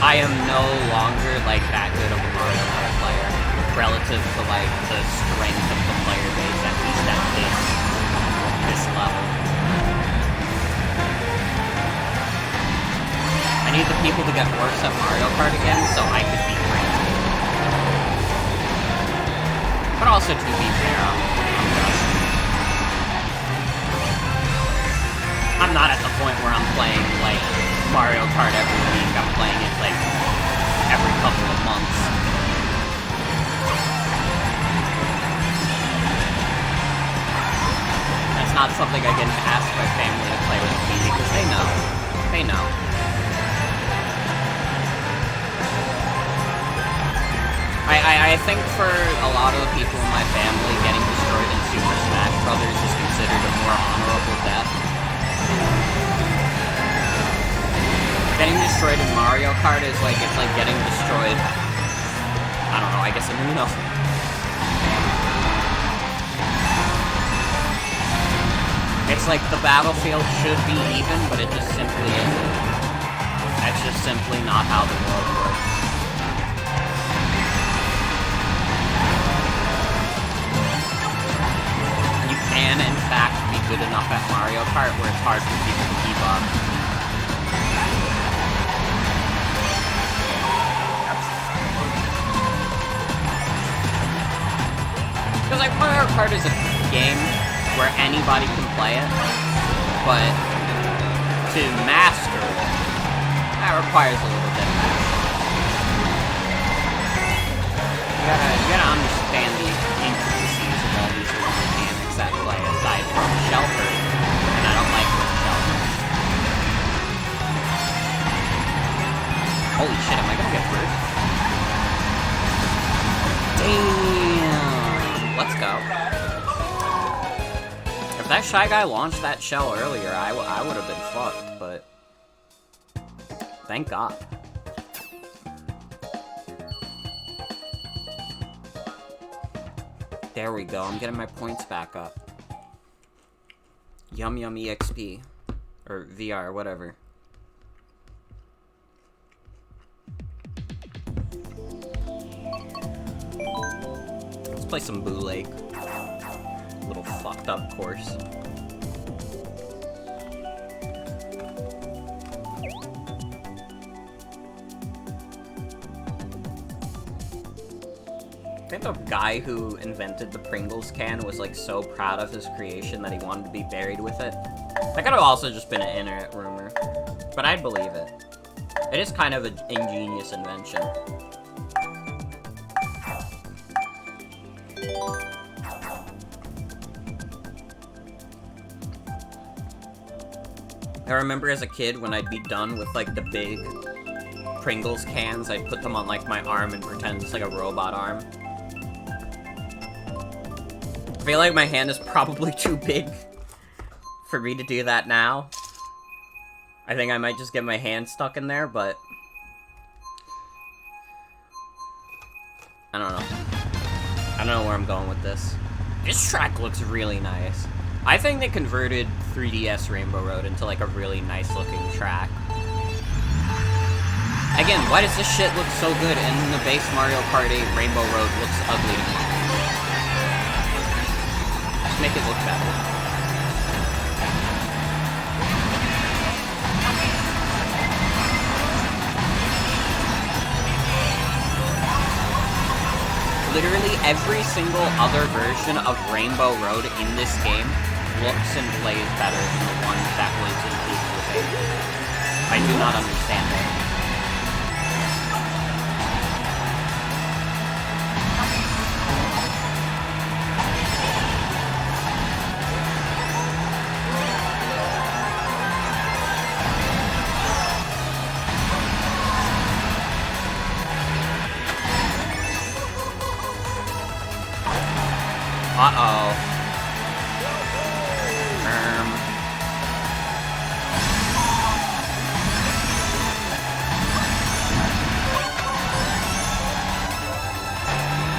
I am no longer, like, that good of a Mario Kart player, relative to, like, the strength of the player base, at least at this level. I need the people to get worse at Mario Kart again, so I could be great. But also, to be fair, I'm not at the point where I'm playing, like, Mario Kart every week. I'm playing it, like, every couple of months. That's not something I can ask my family to play with me, because they know. They know. I think for a lot of the people in my family, getting destroyed in Super Smash Brothers is considered a more honorable death. Getting destroyed in Mario Kart is like, it's like getting destroyed, I don't know, I guess in Uno. It's like the battlefield should be even, but it just simply isn't. That's just simply not how the world works. Can, in fact, be good enough at Mario Kart where it's hard for people to keep up. Because, like, Mario Kart is a game where anybody can play it, but to master it, that requires a little bit of practice. You gotta understand the intricacies of all these little mechanics that play aside from Shelter, and I don't like this Shelter. Holy shit, am I gonna get first? Damn! Let's go. If that Shy Guy launched that shell earlier, I would have been fucked, but thank God. There we go, I'm getting my points back up. Yum Yum EXP. Or VR, whatever. Let's play some Boo Lake. Little fucked up course. I think the guy who invented the Pringles can was like so proud of his creation that he wanted to be buried with it. That could have also just been an internet rumor, but I'd believe it. It is kind of an ingenious invention. I remember as a kid when I'd be done with like the big Pringles cans, I'd put them on like my arm and pretend it's like a robot arm. I feel like my hand is probably too big for me to do that now. I think I might just get my hand stuck in there, but I don't know. I don't know where I'm going with this. This track looks really nice. I think they converted 3DS Rainbow Road into like a really nice looking track. Again, why does this shit look so good and the base Mario Kart 8 Rainbow Road looks ugly to me? Just make it look better. Literally every single other version of Rainbow Road in this game looks and plays better than the one that was in League. I do not understand it. Uh-oh.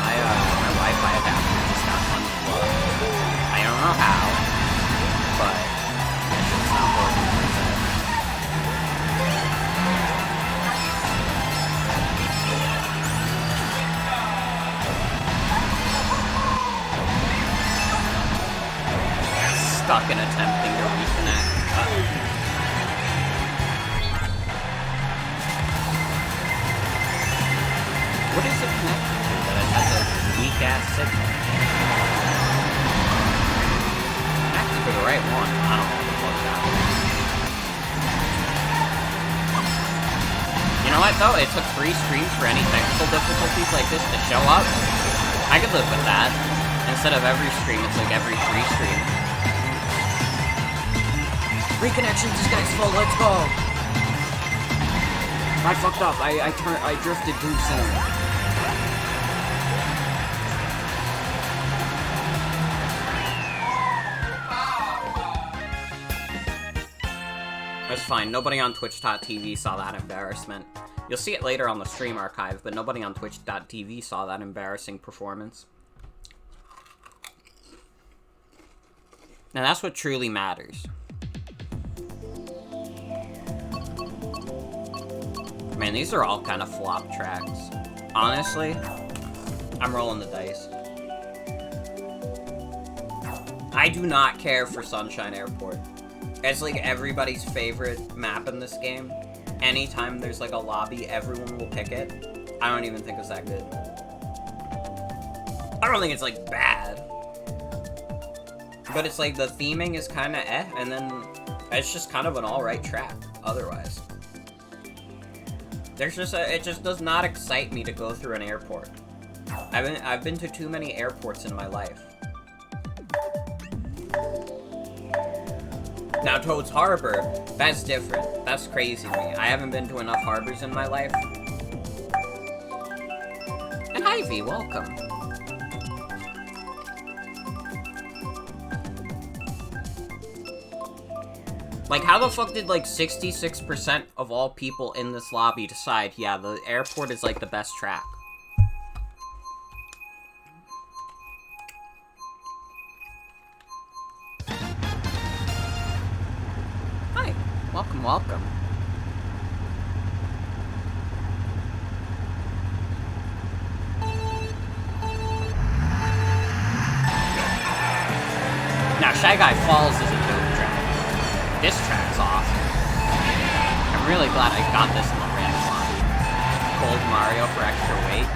My Wi-Fi adapter just got unplugged. I don't know how, but that shit's not working for a sec. Stuck in attempting to reconnect. What is it connected to that it has a weak-ass signal? Connected to the right one. I don't know what the fuck that was. You know what, though? It took 3 streams for any technical difficulties like this to show up. I could live with that. Instead of every stream, it's like every 3 streams. Reconnection successful, let's go! I fucked up, I drifted too soon. That's fine, nobody on Twitch.tv saw that embarrassment. You'll see it later on the stream archive, but nobody on Twitch.tv saw that embarrassing performance. And that's what truly matters. Man, these are all kind of flop tracks. Honestly, I'm rolling the dice. I do not care for Sunshine Airport. It's like everybody's favorite map in this game. Anytime there's like a lobby, everyone will pick it. I don't even think it's that good. I don't think it's like bad. But it's like the theming is kind of and then it's just kind of an alright track otherwise. There's just it just does not excite me to go through an airport. I've been to too many airports in my life. Now Toad's Harbor, that's different. That's crazy to me. I haven't been to enough harbors in my life. And Ivy, welcome. Like, how the fuck did, like, 66% of all people in this lobby decide, yeah, the airport is, like, the best track? Hi. Welcome, welcome. Now, Shy Guy Falls is a dope track. This track's awesome. I'm really glad I got this in the random lobby. Gold Mario for extra weight.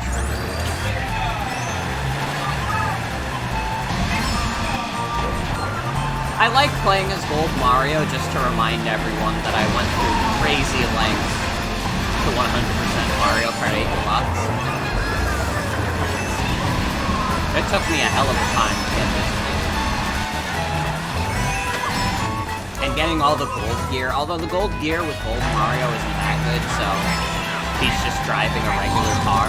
I like playing as Gold Mario just to remind everyone that I went through crazy lengths to 100% Mario Kart 8 Deluxe. It took me a hell of a time to get this. And getting all the gold gear, although the gold gear with Gold Mario isn't that good, so he's just driving a regular car.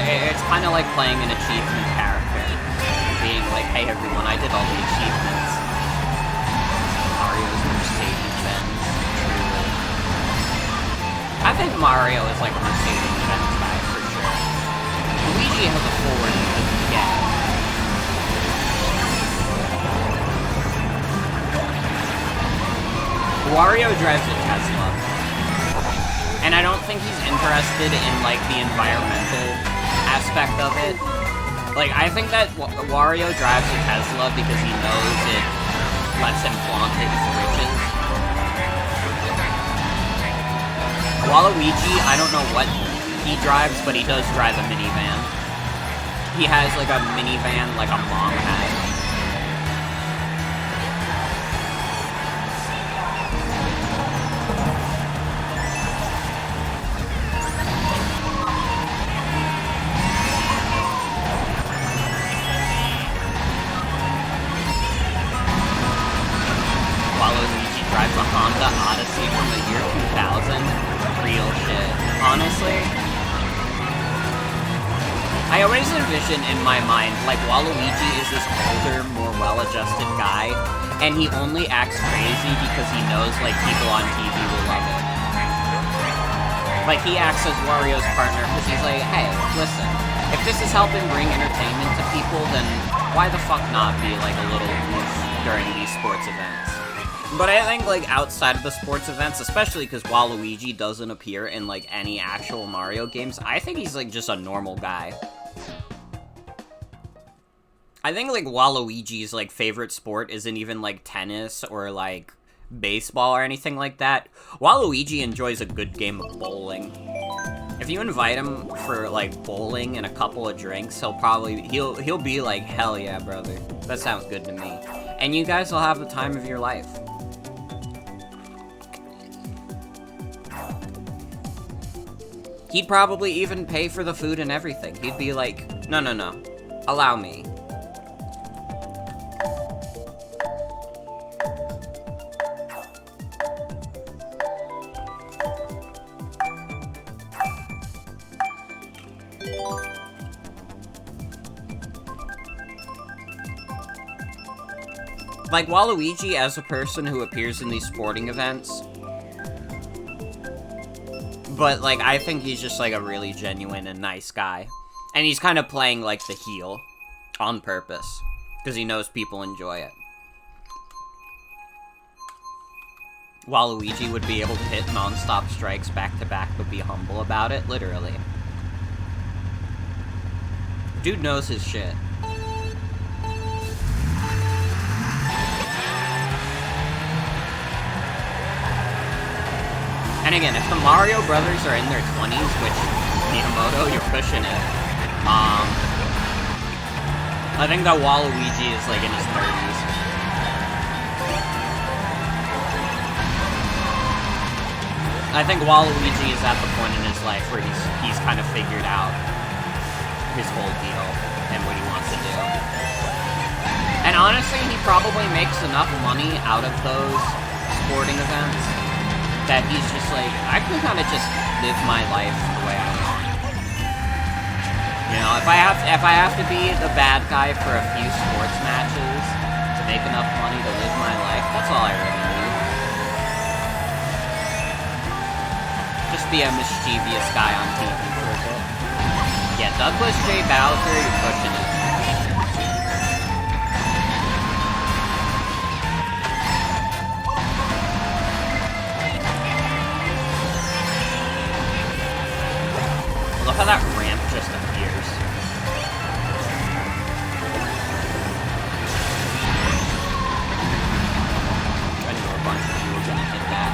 It's kind of like playing an achievement character, being like, hey everyone, I did all the achievements. Mario's Mercedes-Benz, truly. I think Mario is like a Mercedes-Benz guy for sure. Luigi has a Ford, yeah. Wario drives a Tesla. And I don't think he's interested in like the environmental aspect of it. Like, I think that Wario drives a Tesla because he knows it lets him flaunt his riches. Waluigi, I don't know what he drives, but he does drive a minivan. He has, like, a minivan like a mom has. Waluigi drives a Honda Odyssey from the year 2000. Real shit. Honestly, I always envision in my mind, like, Waluigi is this older, more well-adjusted guy, and he only acts crazy because he knows, like, people on TV will love it. Like, he acts as Wario's partner because he's like, hey, listen, if this is helping bring entertainment to people, then why the fuck not be, like, a little loose during these sports events? But I think, like, outside of the sports events, especially because Waluigi doesn't appear in, like, any actual Mario games, I think he's, like, just a normal guy. I think, like, Waluigi's, like, favorite sport isn't even, like, tennis or, like, baseball or anything like that. Waluigi enjoys a good game of bowling. If you invite him for, like, bowling and a couple of drinks, he'll be like, hell yeah, brother. That sounds good to me. And you guys will have the time of your life. He'd probably even pay for the food and everything. He'd be like, no, no, no. Allow me. Like, Waluigi as a person who appears in these sporting events, but, like, I think he's just, like, a really genuine and nice guy. And he's kind of playing, like, the heel on purpose, because he knows people enjoy it. Waluigi would be able to hit non-stop strikes back-to-back, but be humble about it, literally. Dude knows his shit. And again, if the Mario Brothers are in their 20s, which, Miyamoto, you're pushing it. I think that Waluigi is, like, in his 30s. I think Waluigi is at the point in his life where he's kind of figured out his whole deal and what he wants to do. And honestly, he probably makes enough money out of those sporting events that he's just like, I can kind of just live my life the way I want. You know, if I have to be the bad guy for a few sports matches to make enough money to live my life, that's all I really need. Just be a mischievous guy on TV for a bit. Yeah, Douglas J. Bowser, you're pushing it. Look how that ramp just appears. I knew a bunch of you were gonna hit that.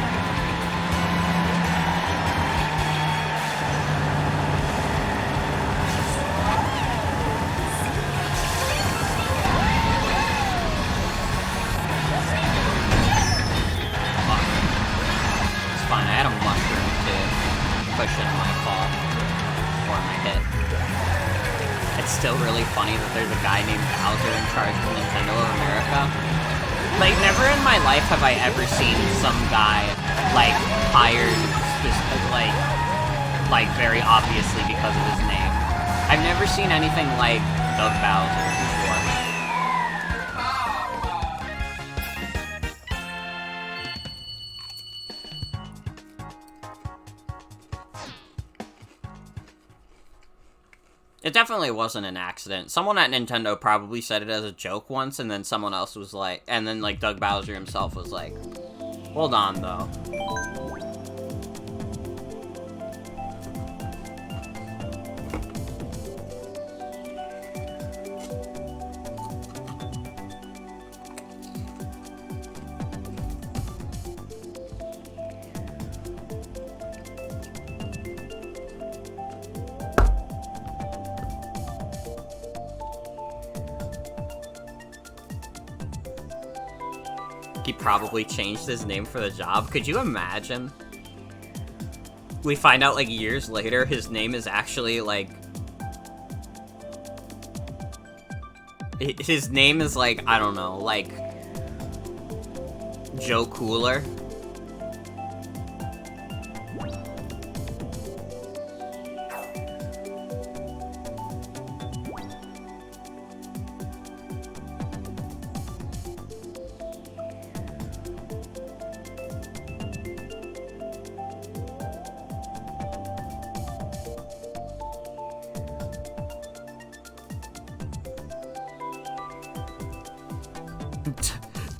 Fuck. It's fine, I had a mushroom to push in my fall. Or my hit. It's still really funny that there's a guy named Bowser in charge of Nintendo of America. Like, never in my life have I ever seen some guy, like, hired, just, like, very obviously because of his name. I've never seen anything like Doug Bowser before. It definitely wasn't an accident. Someone at Nintendo probably said it as a joke once, and then someone else was like, and then, like, Doug Bowser himself was like, hold on, though. He probably changed his name for the job. Could you imagine? We find out, like, years later, his name is actually, like... His name is, like, I don't know, like... Joe Cooler.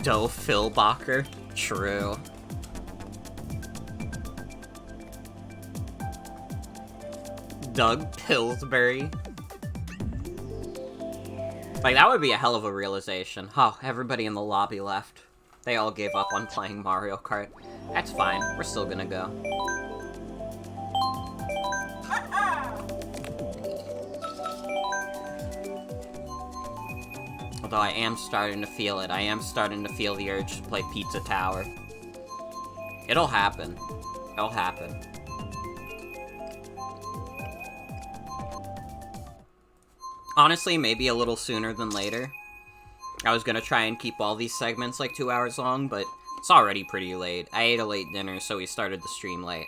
Doe Philbacher. True. Doug Pillsbury. Like, that would be a hell of a realization. Oh, everybody in the lobby left. They all gave up on playing Mario Kart. That's fine. We're still gonna go. Although I am starting to feel it. I am starting to feel the urge to play Pizza Tower. It'll happen. It'll happen. Honestly, maybe a little sooner than later. I was gonna try and keep all these segments like 2 hours long, but it's already pretty late. I ate a late dinner, so we started the stream late.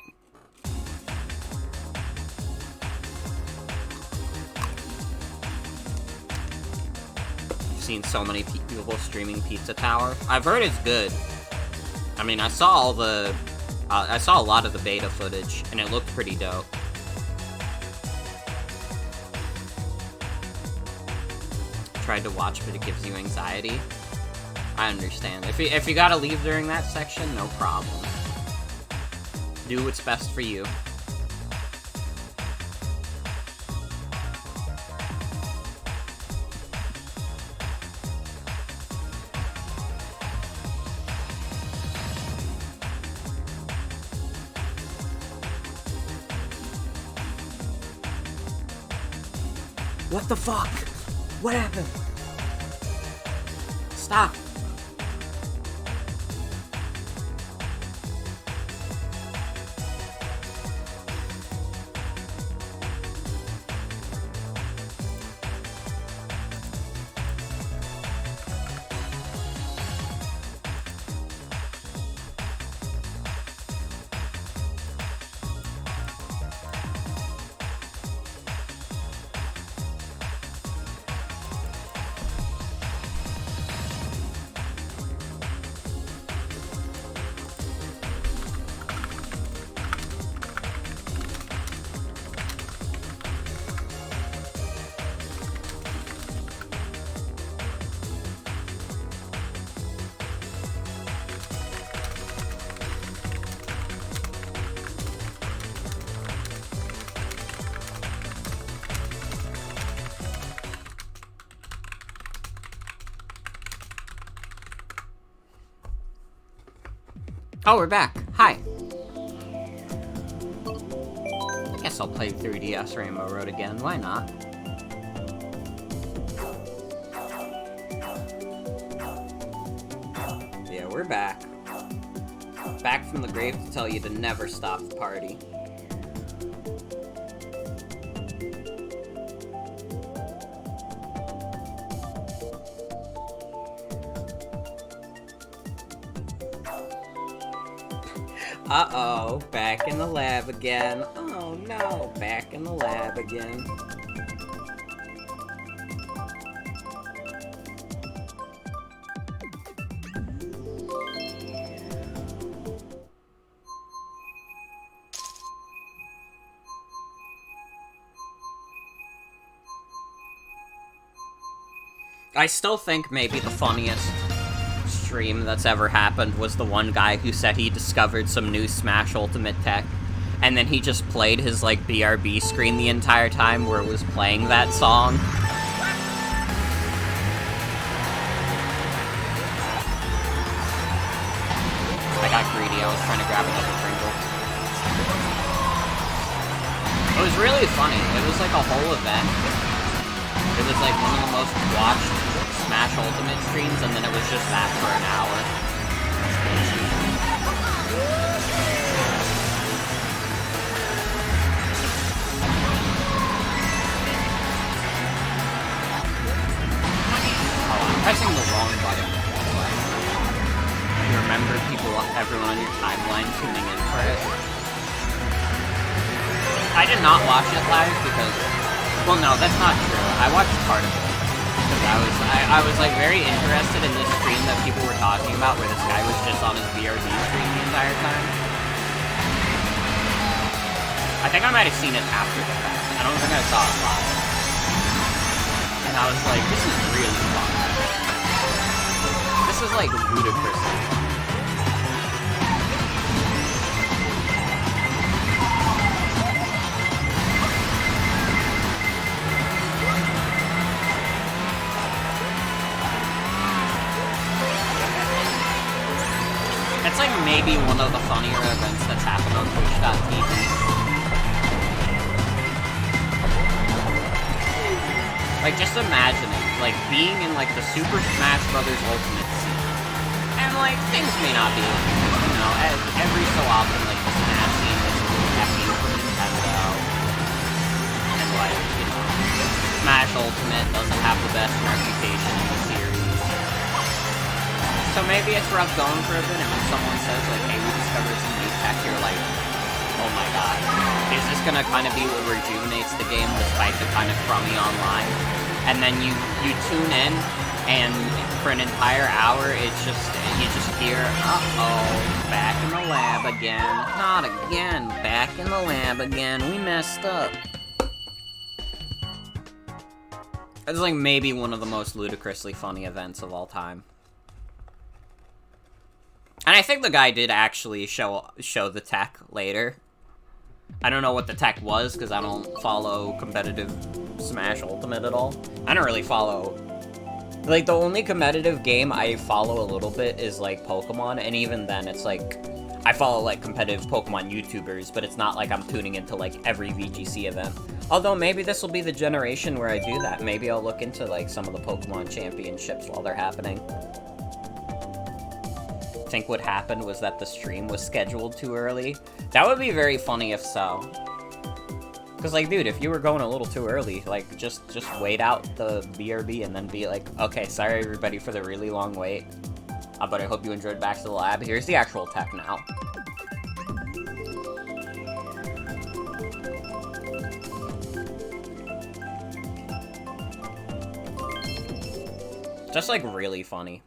Seen so many people streaming Pizza Tower. I've heard it's good. I mean, I saw I saw a lot of the beta footage, and it looked pretty dope. Tried to watch, but it gives you anxiety. I understand. If you gotta leave during that section, no problem. Do what's best for you. What the fuck? What happened? Stop. Oh, we're back. Hi. I guess I'll play 3DS Rainbow Road again. Why not? Yeah, we're back. Back from the grave to tell you to never stop the party. Uh-oh, back in the lab again. Oh no, back in the lab again. I still think maybe the funniest stream that's ever happened was the one guy who said he discovered some new Smash Ultimate tech, and then he just played his, like, BRB screen the entire time where it was playing that song. I got greedy, I was trying to grab another Pringle. It was really funny. It was like a whole event. It was like one of the most watched Smash Ultimate streams, and then it was just that for an hour. Pressing the wrong button. You remember everyone on your timeline tuning in for it. I did not watch it live because, well, no, that's not true. I watched part of it because I was like very interested in this stream that people were talking about, where this guy was just on his BRB stream the entire time. I think I might have seen it after the fact. I don't think I saw it live. And I was like, this is really fun. This is like ludicrous. It's like maybe one of the funnier events that's happened on Twitch.tv. Like, just imagining, like, being in, like, the Super Smash Bros. Ultimate scene. And, like, things may not be like this, you know, every so often, like, the Smash scene is a little happy for Nintendo. And, like, you know, Smash Ultimate doesn't have the best reputation in the series. So maybe it's rough going for a bit, and when someone says, like, hey, we discovered some new tech, you're like, oh my god. Is this gonna kind of be what rejuvenates the game despite the kind of crummy online? And then you tune in, and for an entire hour, it's just, you just hear, uh-oh, back in the lab again. Not again, back in the lab again, we messed up. It's like maybe one of the most ludicrously funny events of all time. And I think the guy did actually show the tech later. I don't know what the tech was, because I don't follow competitive Smash Ultimate at all. I don't really follow... Like, the only competitive game I follow a little bit is, like, Pokemon, and even then, it's like... I follow, like, competitive Pokemon YouTubers, but it's not like I'm tuning into, like, every VGC event. Although, maybe this will be the generation where I do that. Maybe I'll look into, like, some of the Pokemon Championships while they're happening. I think what happened was that the stream was scheduled too early. That would be very funny if so. Because, like, dude, if you were going a little too early, like, just wait out the BRB and then be like, okay, sorry everybody for the really long wait. But I hope you enjoyed Back to the Lab. Here's the actual tech now. Just, like, really funny.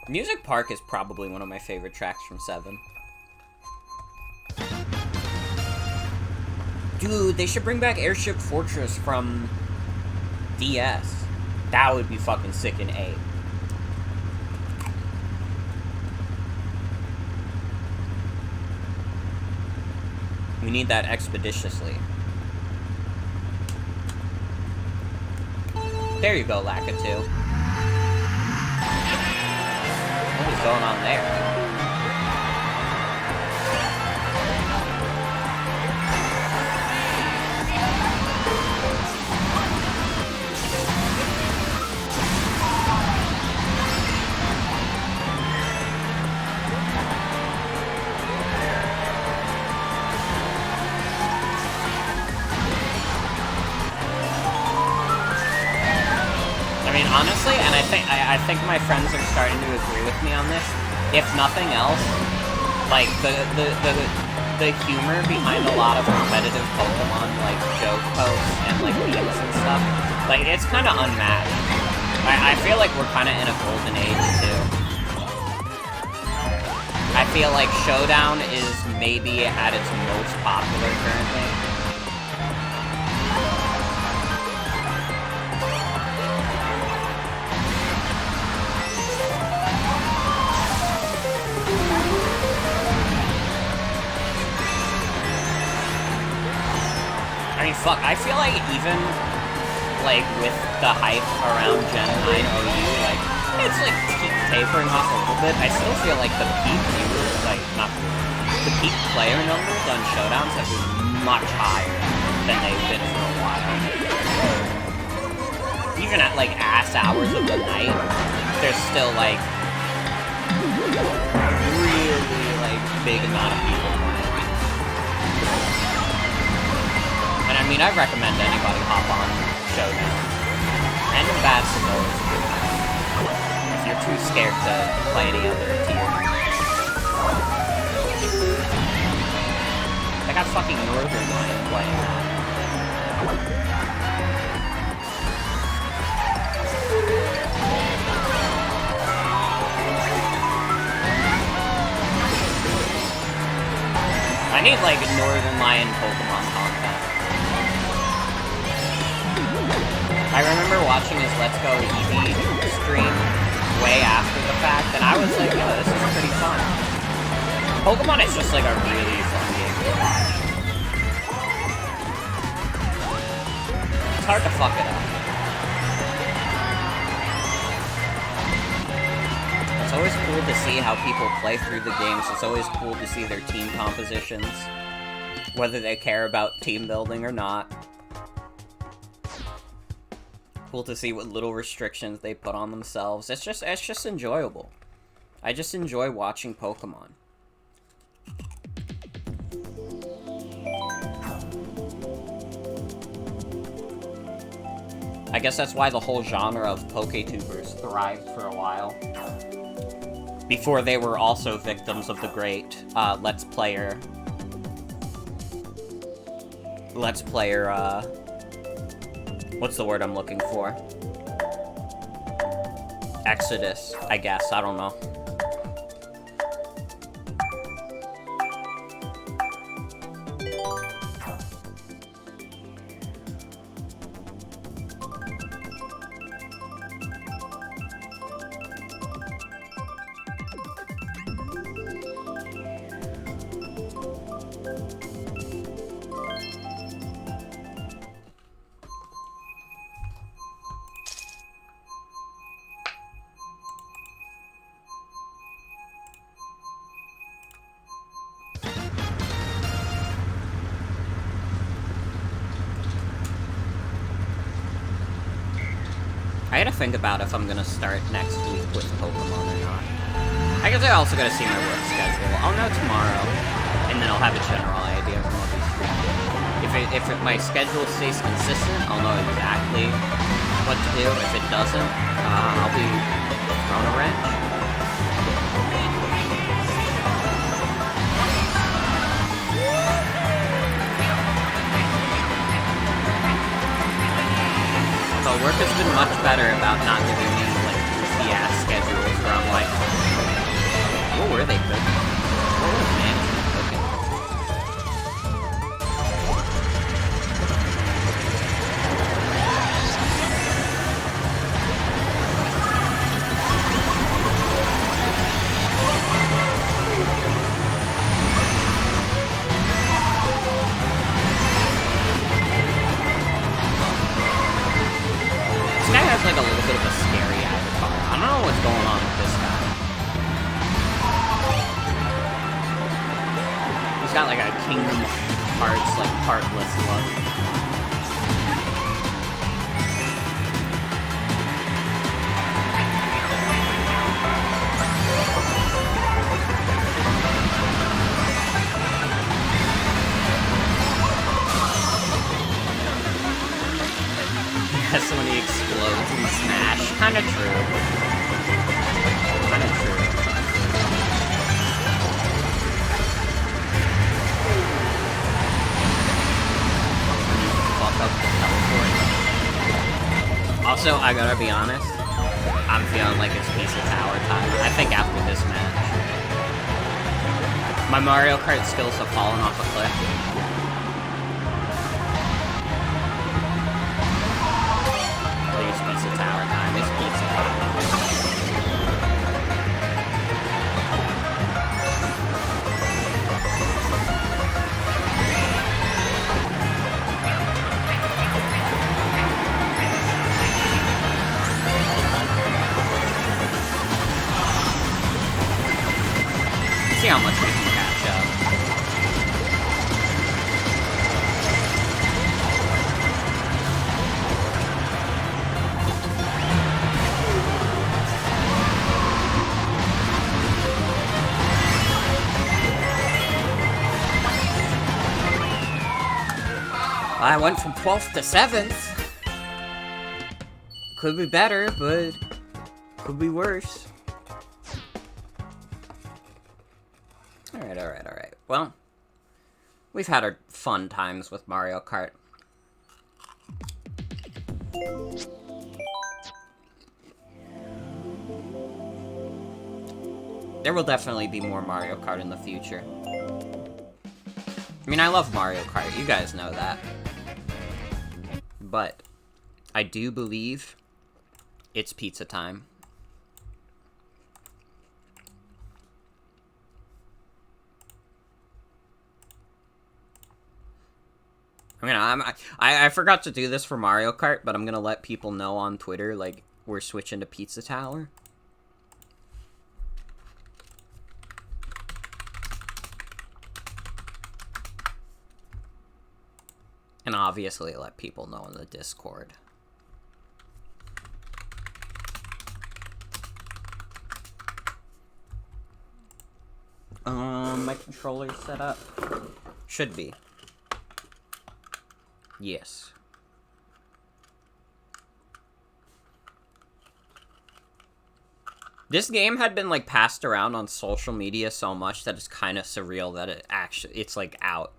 Music Park is probably one of my favorite tracks from 7. Dude, they should bring back Airship Fortress from DS. That would be fucking sick in 8. We need that expeditiously. There you go, Lakitu. What is going on there? Honestly, and I think my friends are starting to agree with me on this. If nothing else, like the humor behind a lot of competitive Pokemon like joke posts and like memes and stuff, like it's kind of unmatched. I feel like we're kind of in a golden age too. I feel like Showdown is maybe at its most popular currently. I mean, fuck, I feel like even, like, with the hype around Gen 9 OU, like, it's, like, tapering off a little bit. I still feel like the peak viewers, like, not the peak player numbers on Showdowns have been much higher than they've been for a while. even at, like, ass hours of the night, there's still, like, a really, like, big amount of people playing. And I mean, I recommend anybody hop on Showdown. And Bats is always a good time. If you're too scared to play any other tier. They got fucking Northern Lion playing that. I need, like, Northern Lion Pokemon content. I remember watching his Let's Go Eevee stream way after the fact, and I was like, yo, this is pretty fun. Pokemon is just, like, a really fun game to watch. It's hard to fuck it up. It's always cool to see how people play through the games. It's always cool to see their team compositions, whether they care about team building or not. Cool to see what little restrictions they put on themselves. It's just enjoyable. I just enjoy watching Pokemon. I guess that's why the whole genre of PokeTubers thrived for a while. Before they were also victims of the great Let's Player, what's the word I'm looking for? Exodus, I guess, I don't know. I gotta think about if I'm gonna start next week with Pokemon or not. I guess I also gotta see my work schedule. I'll know tomorrow, and then I'll have a general idea of what these streams. If my schedule stays consistent, I'll know exactly what to do. If it doesn't, I'll be thrown a wrench. So work has been much better about not giving me, like, goofy-ass schedules where I'm like, what were they cooking? What was management cooking? This guy has, like, a little bit of a scary avatar. I don't know what's going on with this guy. He's got, like, a Kingdom Hearts, like, heartless look. When he explodes in Smash. Kinda true. Kinda true. Fuck up the teleport. Also, I gotta be honest, I'm feeling like it's Pizza Tower time. I think after this match. My Mario Kart skills have fallen off a cliff. Pizza Tower time. It's pizza time. See how much we can catch up. I went from 12th to 7th. Could be better, but could be worse. Alright. Well, we've had our fun times with Mario Kart. There will definitely be more Mario Kart in the future. I mean, I love Mario Kart, you guys know that. But I do believe it's pizza time. I forgot to do this for Mario Kart, but I'm gonna let people know on Twitter, like, we're switching to Pizza Tower. And obviously let people know in the Discord. My controller's set up. Should be. Yes. This game had been, like, passed around on social media so much that it's kind of surreal that it's, like, out.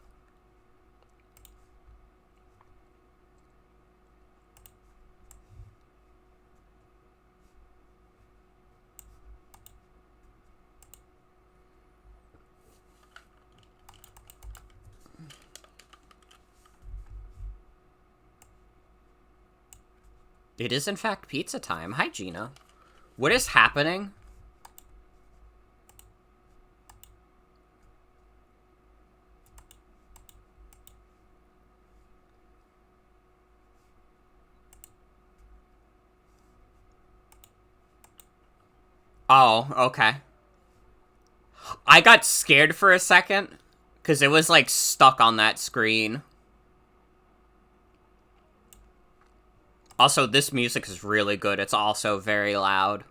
It is, in fact, pizza time. Hi, Gina. What is happening? Oh, okay. I got scared for a second, because it was, like, stuck on that screen. Also, this music is really good. It's also very loud.